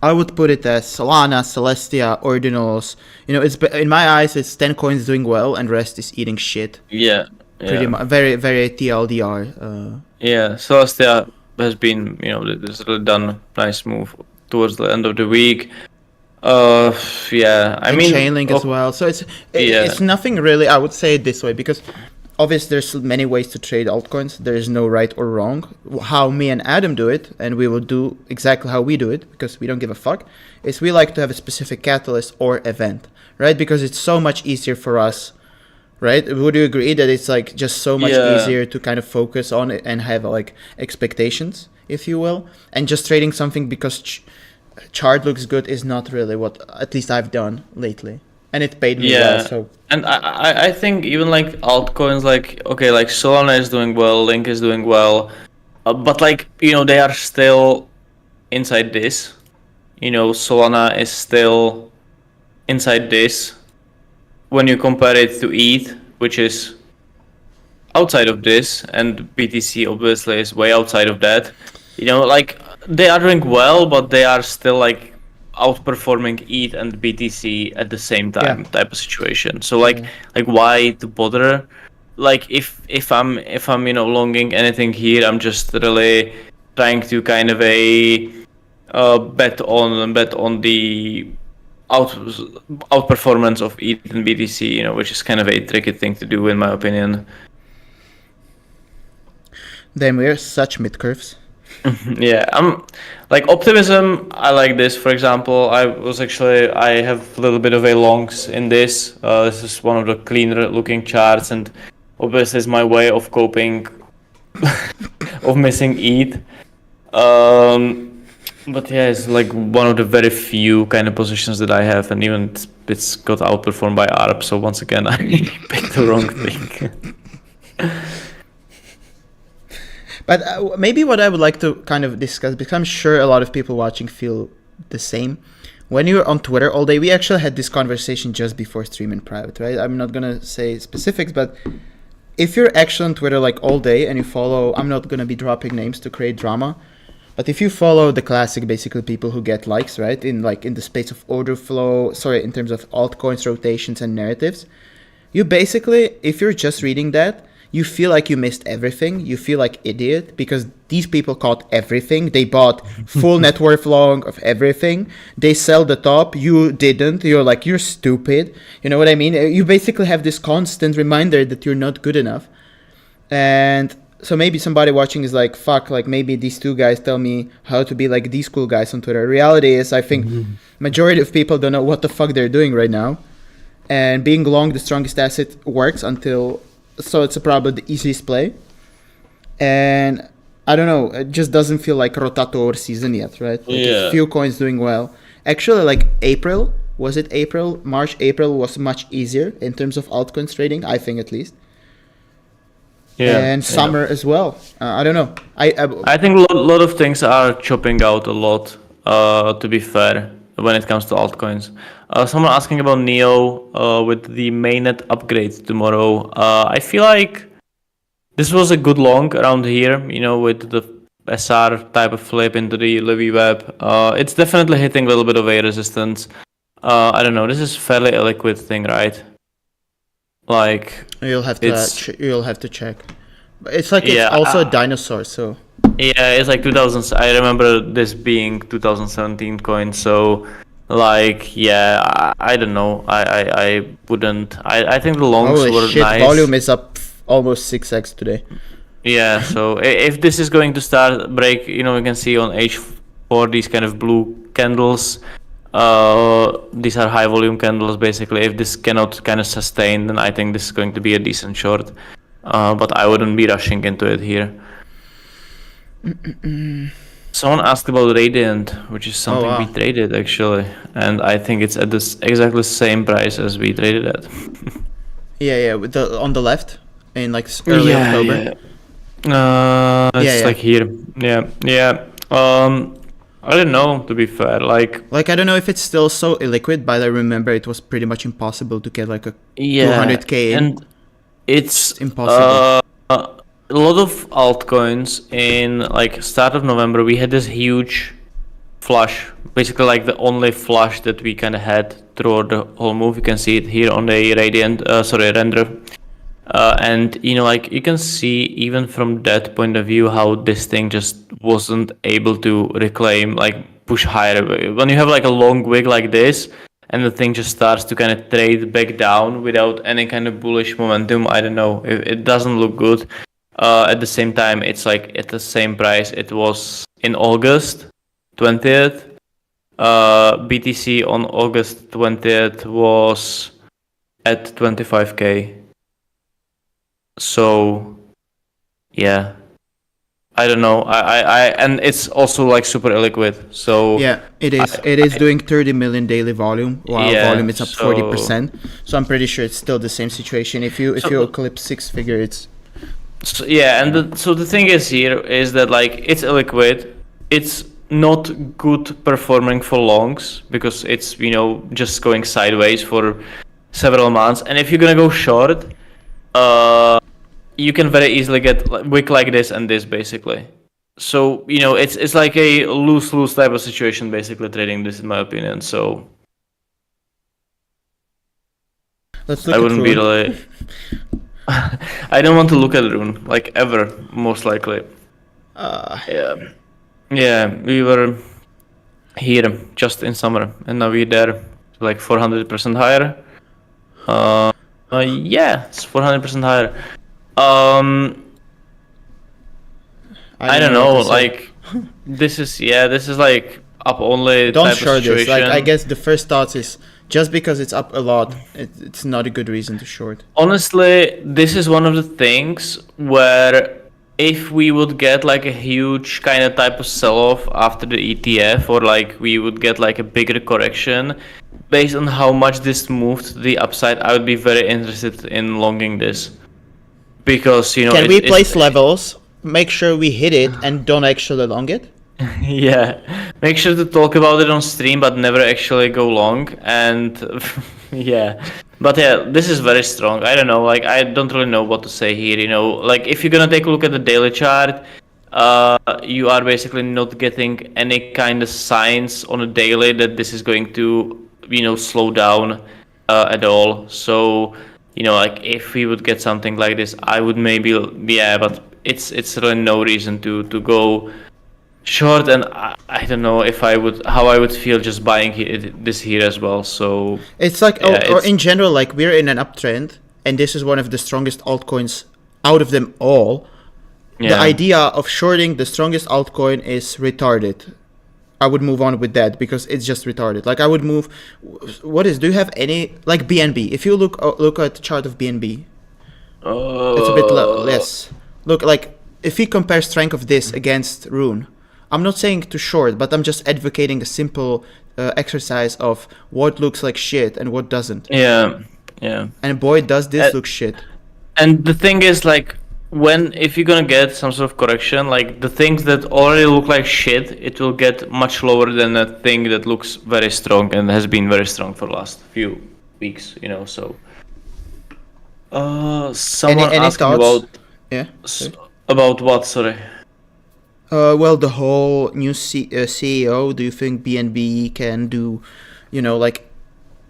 I would put it as Solana, Celestia, Ordinals. It's in my eyes, it's 10 coins doing well and rest is eating shit. Yeah. Pretty much, very very TLDR. Yeah, Celestia has been has really done a nice move towards the end of the week. I mean Chainlink as well. So it's nothing really. I would say it this way because obviously there's many ways to trade altcoins. There is no right or wrong. How me and Adam do it, and we will do exactly how we do it because we don't give a fuck, is we like to have a specific catalyst or event, right? Because it's so much easier for us, right? Would you agree that it's like just so much easier to kind of focus on it and have like expectations, if you will, and just trading something because chart looks good is not really what at least I've done lately. and it paid me well. So, and I think even like altcoins, like okay, like Solana is doing well, Link is doing well, but like they are still inside this. Solana is still inside this. When you compare it to ETH, which is outside of this, and BTC obviously is way outside of that. Like they are doing well, but they are still like outperforming ETH and BTC at the same time, type of situation. So like why to bother? Like if I'm longing anything here, I'm just really trying to kind of bet on the outperformance of ETH and BTC, which is kind of a tricky thing to do in my opinion. Then we're such mid curves. Yeah, I'm like optimism. I like this. For example, I have a little bit of a longs in this. This is one of the cleaner looking charts, and obviously is my way of coping of missing ETH. But yeah, it's like one of the very few kind of positions that I have, and even it's got outperformed by ARB. So once again, I picked the wrong thing. But maybe what I would like to kind of discuss, because I'm sure a lot of people watching feel the same. When you're on Twitter all day, we actually had this conversation just before stream in private, right? I'm not going to say specifics, but if you're actually on Twitter like all day and you follow, I'm not going to be dropping names to create drama, but if you follow the classic, basically people who get likes, right? In the space of order flow, in terms of altcoins, rotations, and narratives, you basically, if you're just reading that, you feel like you missed everything. You feel like idiot because these people caught everything. They bought full net worth long of everything. They sell the top. You didn't. You're like, you're stupid. You know what I mean? You basically have this constant reminder that you're not good enough. And so maybe somebody watching is like, fuck, like maybe these two guys tell me how to be like these cool guys on Twitter. Reality is, I think majority of people don't know what the fuck they're doing right now. And being long the strongest asset works until... So it's probably the easiest play. And I don't know, it just doesn't feel like Rotator season yet, right? Like a few coins doing well. Actually, like April, was it April? March, April was much easier in terms of altcoins trading, I think at least. Yeah. And summer as well. I don't know. I think a lot of things are chopping out a lot, to be fair, when it comes to altcoins. Someone asking about Neo with the mainnet upgrade tomorrow. I feel like this was a good long around here, with the SR type of flip into the Livy web. It's definitely hitting a little bit of a resistance. I don't know. This is fairly a liquid thing, right? Like you'll have to check. But it's like it's also a dinosaur, so. Yeah, it's like 2000. I remember this being 2017 coin, so. Like, yeah, I don't know. I wouldn't. I think the longs were nice. Volume is up almost 6x today. Yeah, so if this is going to start break, we can see on H4 these kind of blue candles. These are high volume candles, basically. If this cannot kind of sustain, then I think this is going to be a decent short. But I wouldn't be rushing into it here. Someone asked about Radiant, which is something we traded actually, and I think it's at this exactly same price as we traded at. yeah, with on the left in like early October. It's like here. Yeah. I don't know, to be fair. Like I don't know if it's still so illiquid, but I remember it was pretty much impossible to get like a 200k in. And it's impossible. A lot of altcoins in like start of November, we had this huge flush, basically like the only flush that we kind of had throughout the whole move. You can see it here on the render. And like you can see even from that point of view how this thing just wasn't able to reclaim, like push higher. When you have like a long wick like this and the thing just starts to kind of trade back down without any kind of bullish momentum, I don't know, it doesn't look good. At the same time, it's like at the same price it was in August 20th. BTC on August 20th was at 25k. So, yeah, I don't know. And it's also like super illiquid. So yeah, it is. It is doing 30 million daily volume, while volume is up 40%. So I'm pretty sure it's still the same situation. If you eclipse 6 figure, it's. So, yeah, and so the thing is here is that like it's illiquid. It's not good performing for longs because it's just going sideways for several months. And if you're gonna go short, you can very easily get wick like this and this basically. So it's like a lose type of situation basically trading this in my opinion. So Let's look I wouldn't be really. I don't want to look at Rune like ever, most likely. Yeah, we were here just in summer and now we're there like 400% higher. Yeah, it's 400% higher. I don't know, like this is like up only. Don't type short of situation. this. Like I guess the first thought is just because it's up a lot, it's not a good reason to short. Honestly, this is one of the things where if we would get like a huge kind of type of sell-off after the ETF, or like we would get like a bigger correction, based on how much this moved to the upside, I would be very interested in longing this. Because can we place levels, make sure we hit it, and don't actually long it? Yeah, make sure to talk about it on stream, but never actually go long. And yeah, but yeah, this is very strong. I don't know, like I don't really know what to say here. Like if you're gonna take a look at the daily chart, you are basically not getting any kind of signs on a daily that this is going to slow down at all. So like if we would get something like this, I would maybe, yeah, but it's really no reason to go short, and I don't know how I would feel just buying this here as well. So it's like, yeah, or in general, like we're in an uptrend, and this is one of the strongest altcoins out of them all. Yeah. The idea of shorting the strongest altcoin is retarded. I would move on with that because it's just retarded. Like I would move. Do you have any like BNB? If you look at the chart of BNB, it's a bit less. Look, like if we compare strength of this against Rune, I'm not saying to short, but I'm just advocating a simple exercise of what looks like shit and what doesn't. Yeah. And boy, does this look shit. And the thing is, like, if you're gonna get some sort of correction, like the things that already look like shit, it will get much lower than a thing that looks very strong and has been very strong for the last few weeks. So. Someone any asked thoughts? About. Yeah. About what? Sorry. Well, the whole new CEO, do you think BNB can do, like,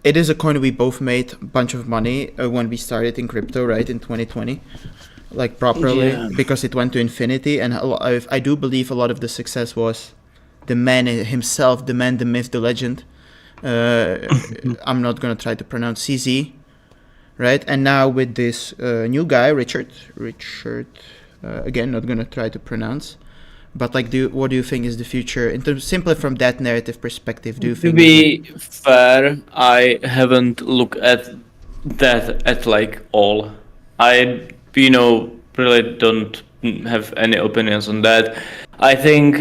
it is a coin we both made a bunch of money when we started in crypto, right, in 2020, like properly, yeah. Because it went to infinity, and I do believe a lot of the success was the man himself, the man, the myth, the legend. I'm not going to try to pronounce CZ, right? And now with this new guy, Richard, again, not going to try to pronounce. But like, what do you think is the future in terms simply from that narrative perspective? Do you think? To be fair, I haven't looked at that at like all. I really don't have any opinions on that. I think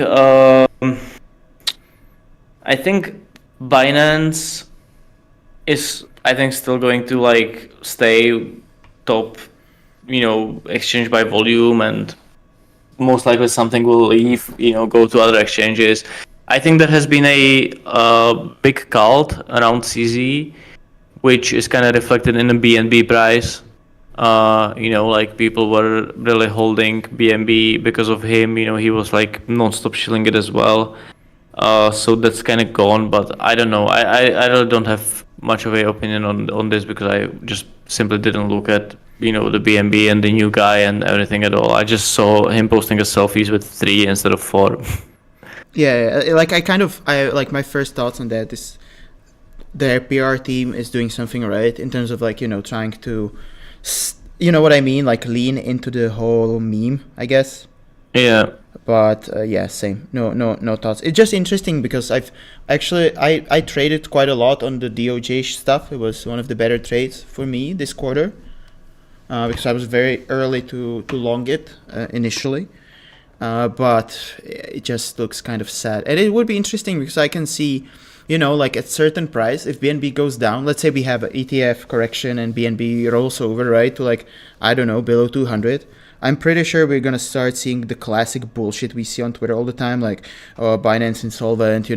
Binance is still going to like stay top, exchange by volume, and most likely something will leave, go to other exchanges. I think there has been a big cult around CZ, which is kind of reflected in the BNB price. Like people were really holding BNB because of him. He was like non-stop shilling it as well. So that's kind of gone, but I don't know. I really don't have much of an opinion on this because I just simply didn't look at the BNB and the new guy and everything at all. I just saw him posting a selfies with 3 instead of 4. Yeah, like I like my first thoughts on that is their PR team is doing something right in terms of like, trying to, what I mean, like lean into the whole meme, I guess. Yeah. But yeah, same. No thoughts. It's just interesting because I traded quite a lot on the DOJ stuff. It was one of the better trades for me this quarter because I was very early to long it initially. but it just looks kind of sad. And it would be interesting because I can see, like at certain price, if BNB goes down, let's say we have an ETF correction and BNB rolls over, right, to like, I don't know, below 200. I'm pretty sure we're gonna start seeing the classic bullshit we see on Twitter all the time, like Binance insolvent,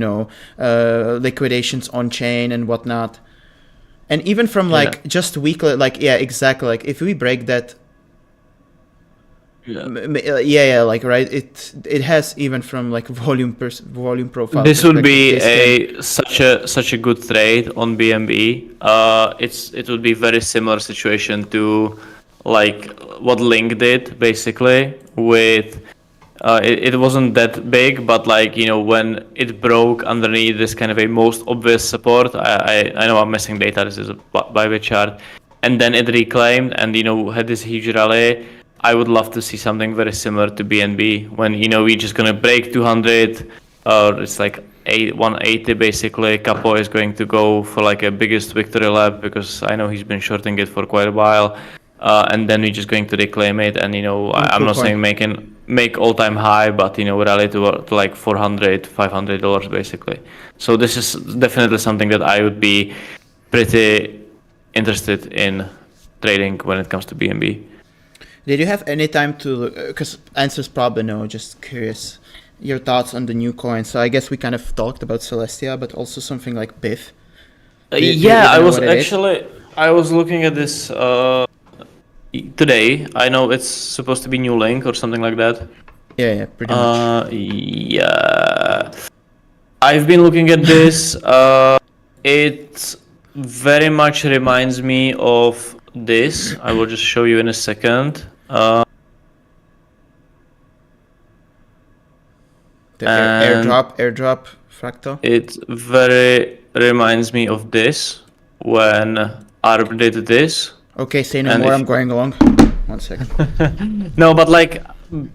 liquidations on chain and whatnot. And even from just weekly, exactly. Like if we break that, like right, it has even from like volume profile. This would be such a good trade on BNB. It would be very similar situation to like what Link did basically with it wasn't that big, but like when it broke underneath this kind of a most obvious support, I know I'm missing data, this is a Bybit chart, and then it reclaimed and had this huge rally. I would love to see something very similar to BNB when we're just gonna break 200 or it's like 180 basically. Capo is going to go for like a biggest victory lap because I know he's been shorting it for quite a while. And then we're just going to reclaim it, and I'm not saying make all-time high, but rally to like $400-500 basically. So this is definitely something that I would be pretty interested in trading when it comes to BNB. Did you have any time to look? Because answer's probably no. Just curious, your thoughts on the new coin. So I guess we kind of talked about Celestia, but also something like BIF. I was looking at this. Today, I know it's supposed to be new link or something like that. Yeah, pretty much. Yeah. I've been looking at this. It very much reminds me of this. I will just show you in a second. The airdrop fractal. It very reminds me of this when ARB did this. Okay, say no more. I'm going along. 1 second. No, but like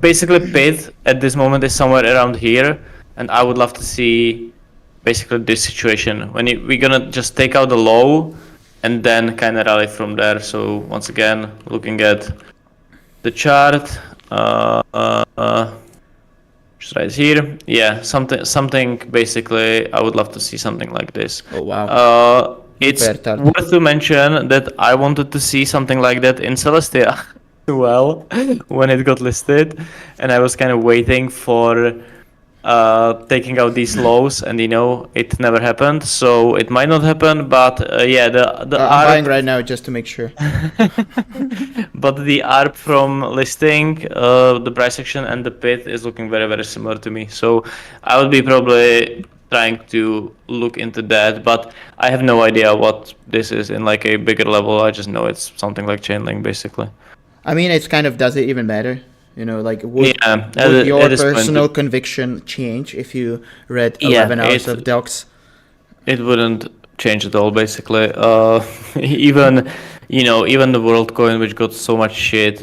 basically PID at this moment is somewhere around here, and I would love to see basically this situation when we're gonna just take out the low and then kind of rally from there. So once again, looking at the chart, just right here. Yeah, something basically. I would love to see something like this. Oh wow. It's worth to mention that I wanted to see something like that in Celestia well when it got listed, and I was kind of waiting for taking out these lows, and it never happened, so it might not happen, but the I'm buying right now just to make sure. But the ARP from listing, the price action and the PID is looking very, very similar to me, so I would be probably trying to look into that, but I have no idea what this is in like a bigger level. I just know it's something like Chainlink basically. I mean, it's kind of, does it even matter? Like would your personal conviction change if you read 11 hours of docs? It wouldn't change at all basically. Even the WorldCoin, which got so much shit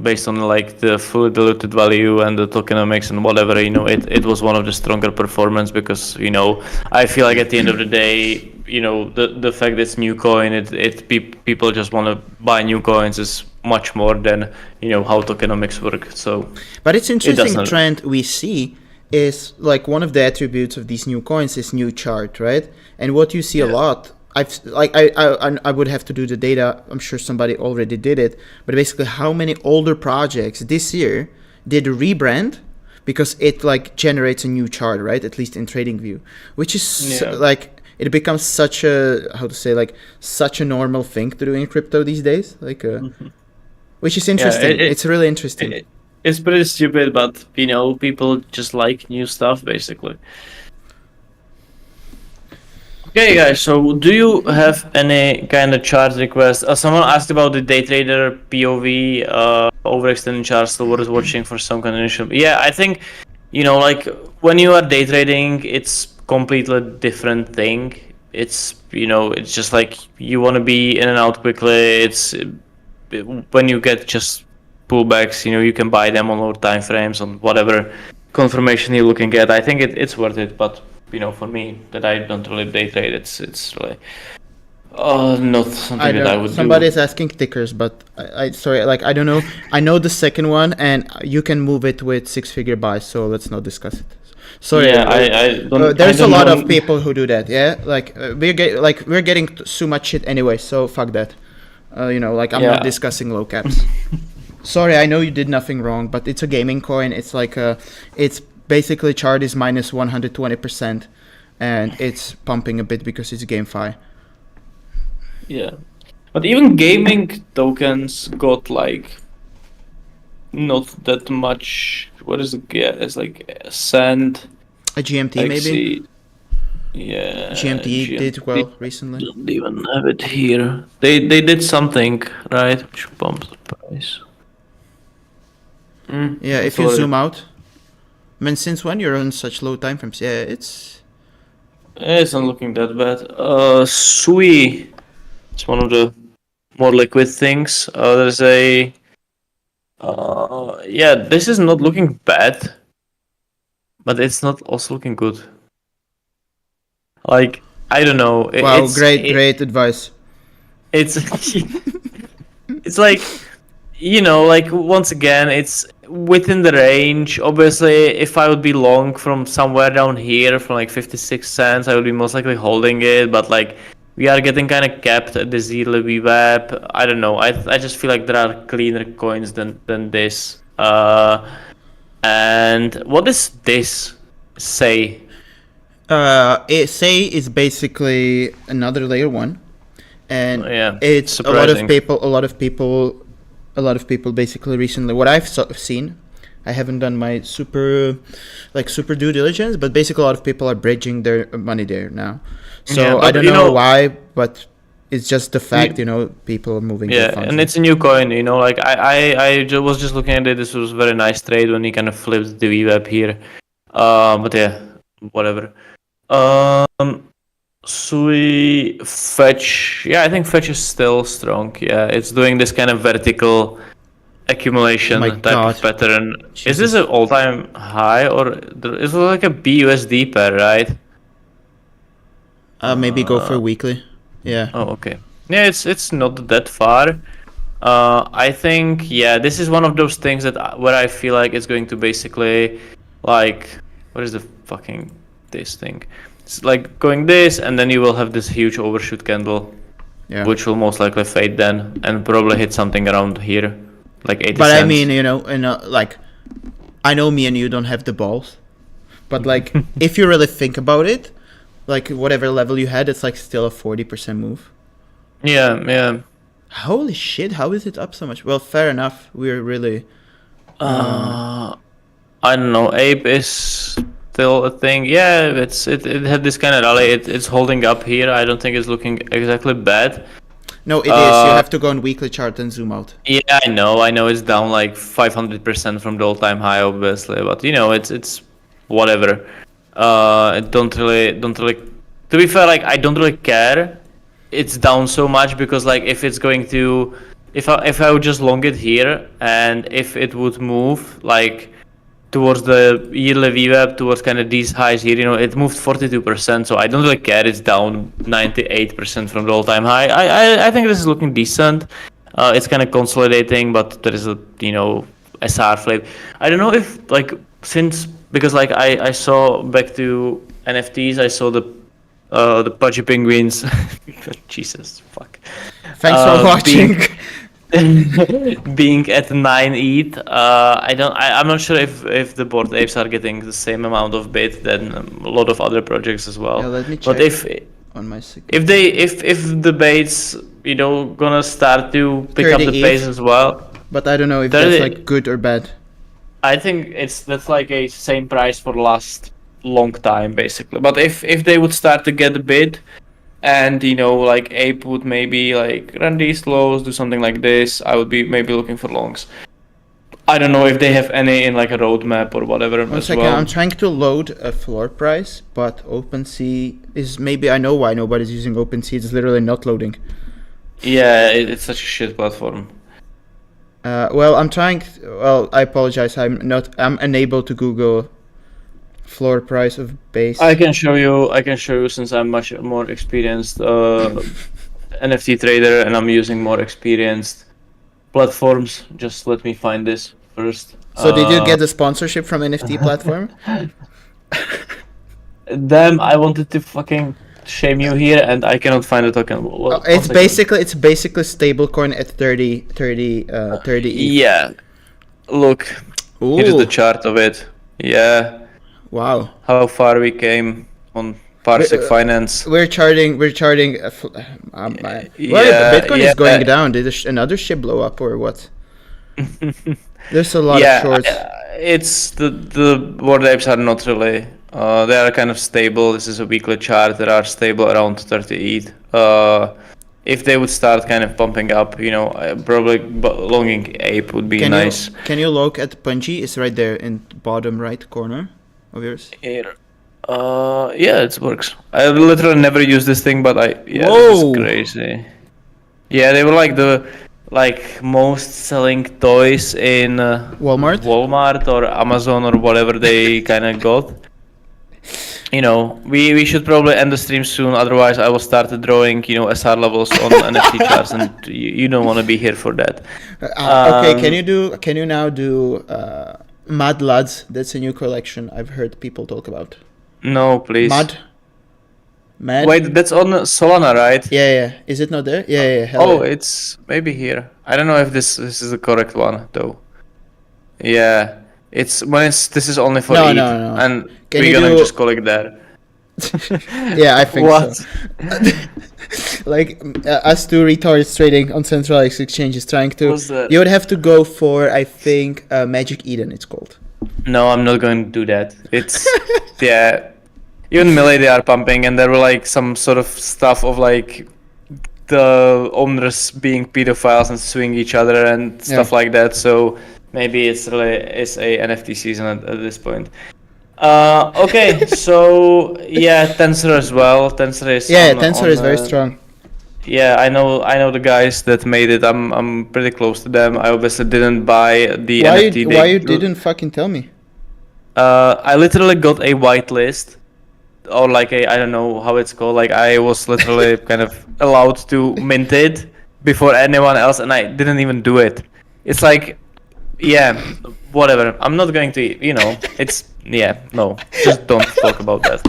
based on like the fully diluted value and the tokenomics and whatever, it was one of the stronger performance because I feel like at the end of the day, the fact that it's new coin, people just want to buy new coins is much more than how tokenomics work. So, but it's interesting trend we see is like one of the attributes of these new coins is new chart, right? And what you see a lot. I would have to do the data. I'm sure somebody already did it, but basically, how many older projects this year did rebrand because it like generates a new chart, right? At least in TradingView, which is like it becomes such a such a normal thing to do in crypto these days, which is interesting. It's really interesting. It's pretty stupid, but people just like new stuff basically. Okay, guys, so do you have any kind of chart request? Someone asked about the day trader POV overextending charts, still worth watching for some kind of initial. Yeah, I think, like when you are day trading, it's completely different thing. It's, it's just like you want to be in and out quickly. It's when you get just pullbacks, you can buy them on lower time frames on whatever confirmation you're looking at. I think it's worth it, but for me that I don't really day trade, it's really Not something that I would Somebody's do. asking tickers, but I sorry, like I don't know. I know the second one, and you can move it with 6-figure buys. So let's not discuss it. Sorry. Yeah, I don't. There's I a don't lot know. of people who do that. Yeah, like we're getting so much shit anyway. So fuck that. I'm not discussing low caps. Sorry, I know you did nothing wrong, but it's a gaming coin. It's like it's basically chart is minus 120%, and it's pumping a bit because it's GameFi. Yeah, but even gaming tokens got like not that much. What is it? Yeah, it's like Sand. A GMT maybe. Yeah. GMT did well recently. Don't even have it here. They did something right, which bumped the price. Yeah, if you zoom out. I mean, since when you're on such low time frames? Yeah, it's not looking that bad. Sui. It's one of the more liquid things. There's a. Yeah, this is not looking bad, but it's not also looking good. Like, I don't know. Wow, great advice. It's it's like, like once again, it's within the range. Obviously, if I would be long from somewhere down here, from like 56 cents, I would be most likely holding it. But like, we are getting kind of capped at the ZLE VWAP. I don't know. I just feel like there are cleaner coins than this. And what does this say? Say is basically another layer one, and it's surprising. a lot of people basically recently. What I've seen, I haven't done my super due diligence, but basically a lot of people are bridging their money there now. So I don't know why, but it's just the fact, people are moving. Yeah, and it's a new coin, like I was just looking at it. This was a very nice trade when he kind of flipped the VWAP here. But yeah, whatever. Sui Fetch. Yeah, I think Fetch is still strong. Yeah, it's doing this kind of vertical accumulation type of pattern. Jesus. Is this an all-time high or is it like a BUSD pair, right? Maybe go for weekly. Yeah. Oh, okay. Yeah, it's not that far. I think this is one of those things where I feel like it's going to basically like what is the fucking this thing? It's like going this, and then you will have this huge overshoot candle, which will most likely fade then, and probably hit something around here, like 80 But cents. I mean, like, I know me and you don't have the balls, but like, if you really think about it, like whatever level you had, it's like still a 40% move. Yeah. Holy shit! How is it up so much? Well, fair enough. We're really. I don't know. Ape is still a thing. Yeah, it had this kind of rally. It's holding up here. I don't think it's looking exactly bad. No, it is. You have to go on weekly chart and zoom out. Yeah, I know it's down like 500% from the all-time high, obviously, but it's whatever. Don't really. To be fair, like I don't really care. It's down so much because like if it's going to, if I would just long it here and if it would move like towards the yearly VWAP, towards kind of these highs here, it moved 42%, so I don't really care. It's down 98% from the all-time high. I think this is looking decent. It's kind of consolidating, but there is a SR flip. I don't know if like because like I saw back to NFTs, I saw the Pudgy Penguins. Jesus fuck. Thanks for watching. Being at 9 ETH, I'm not sure if the Bored Apes are getting the same amount of bid than a lot of other projects as well. Yeah, let me check. But if the baits gonna start to pick up the pace as well. But I don't know if that's like good or bad. I think that's like a same price for last long time basically. But if they would start to get a bid, and like Ape would maybe like run these lows, do something like this, I would be maybe looking for longs. I don't know if they have any in like a roadmap or whatever. One second, well. I'm trying to load a floor price, but OpenSea is maybe I know why nobody's using OpenSea. It's literally not loading. Yeah, it's such a shit platform. Well, I'm trying. Well, I apologize. I'm unable to Google floor price of base. I can show you since I'm much more experienced NFT trader and I'm using more experienced platforms. Just let me find this first. So did you get the sponsorship from NFT platform? Damn, I wanted to fucking shame you here and I cannot find the token. It's basically stablecoin at 30 ETH. Yeah. Look. Ooh. Here's the chart of it. Yeah. Wow. How far we came on Parsec Finance. We're charting. Bitcoin is going down. Did another ship blow up or what? There's a lot of shorts. It's the Bored Apes are not really. They are kind of stable. This is a weekly chart. They are stable around 30 ETH. If they would start kind of pumping up, probably longing ape would be nice. Can you look at Punji? It's right there in bottom right corner of yours. Here. Yeah, it works. I literally never use this thing, but this is crazy. Yeah, they were like the most selling toys in Walmart or Amazon or whatever they kind of got. We should probably end the stream soon, otherwise I will start drawing, SR levels on NFT charts, and you don't want to be here for that. Okay, can you now do Mad Lads? That's a new collection I've heard people talk about. No, please. Mad? Wait, that's on Solana, right? Yeah. Is it not there? Yeah. It's maybe here. I don't know if this is the correct one though. Yeah. This is only for ETH, and we're gonna just collect that. Yeah, I think so. Like us two retards trading on centralized exchanges trying to. You would have to go for, I think, Magic Eden. It's called. No, I'm not going to do that. It's yeah. Even Melee they are pumping, and there were like some sort of stuff of like the owners being pedophiles and suing each other and stuff like that. So maybe it's a NFT season at this point. Okay, so yeah, Tensor as well. Tensor is Tensor is very strong. Yeah, I know the guys that made it. I'm pretty close to them. I obviously didn't buy the NFT. Why you didn't fucking tell me? I literally got a whitelist, or like I don't know how it's called. Like I was literally kind of allowed to mint it before anyone else, and I didn't even do it. It's like, yeah, whatever. I'm not going to, it's no, just don't talk about that.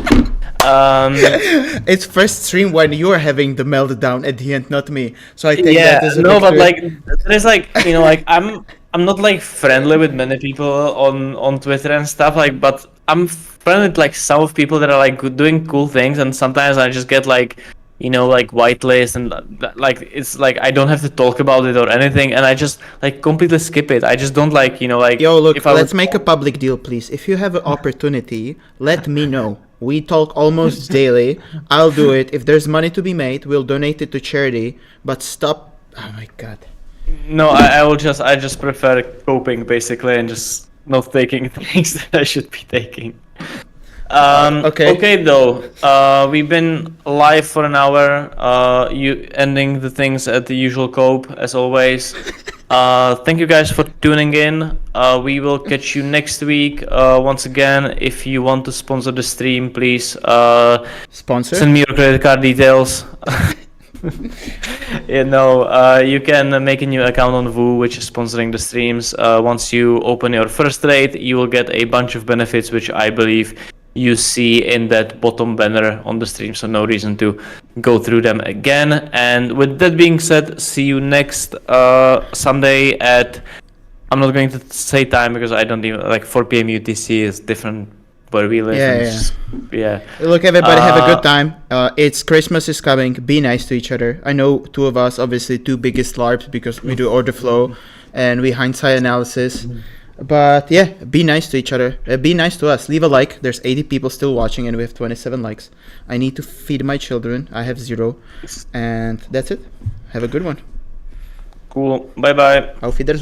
It's first stream when you're having the meltdown at the end, not me. So I think that is but like there's like I'm not like friendly with many people on Twitter and stuff but I'm friendly with like some of people that are like doing cool things, and sometimes I just get like whitelist, and like it's like I don't have to talk about it or anything, and I just like completely skip it. I just don't like Yo, look, let's make a public deal, please. If you have an opportunity, let me know. We talk almost daily. I'll do it. If there's money to be made, we'll donate it to charity. But stop. Oh my god. No, I just prefer coping basically and just not taking things that I should be taking. Okay though, we've been live for an hour, you ending the things at the usual cope as always. Thank you guys for tuning in. We will catch you next week. Once again, if you want to sponsor the stream, please send me your credit card details. You can make a new account on Woo, which is sponsoring the streams. Once you open your first trade, you will get a bunch of benefits, which I believe you see in that bottom banner on the stream, so no reason to go through them again. And with that being said, see you next Sunday at, I'm not going to say time because I don't even, like 4 p.m. UTC is different where we live. Yeah. Look, everybody, have a good time. It's Christmas is coming. Be nice to each other. I know two of us, obviously two biggest LARPs because we do order flow and we hindsight analysis. But yeah, be nice to each other. Be nice to us. Leave a like. There's 80 people still watching and we have 27 likes. I need to feed my children. I have 0. And that's it. Have a good one. Cool. Bye bye. Auf Wiedersehen.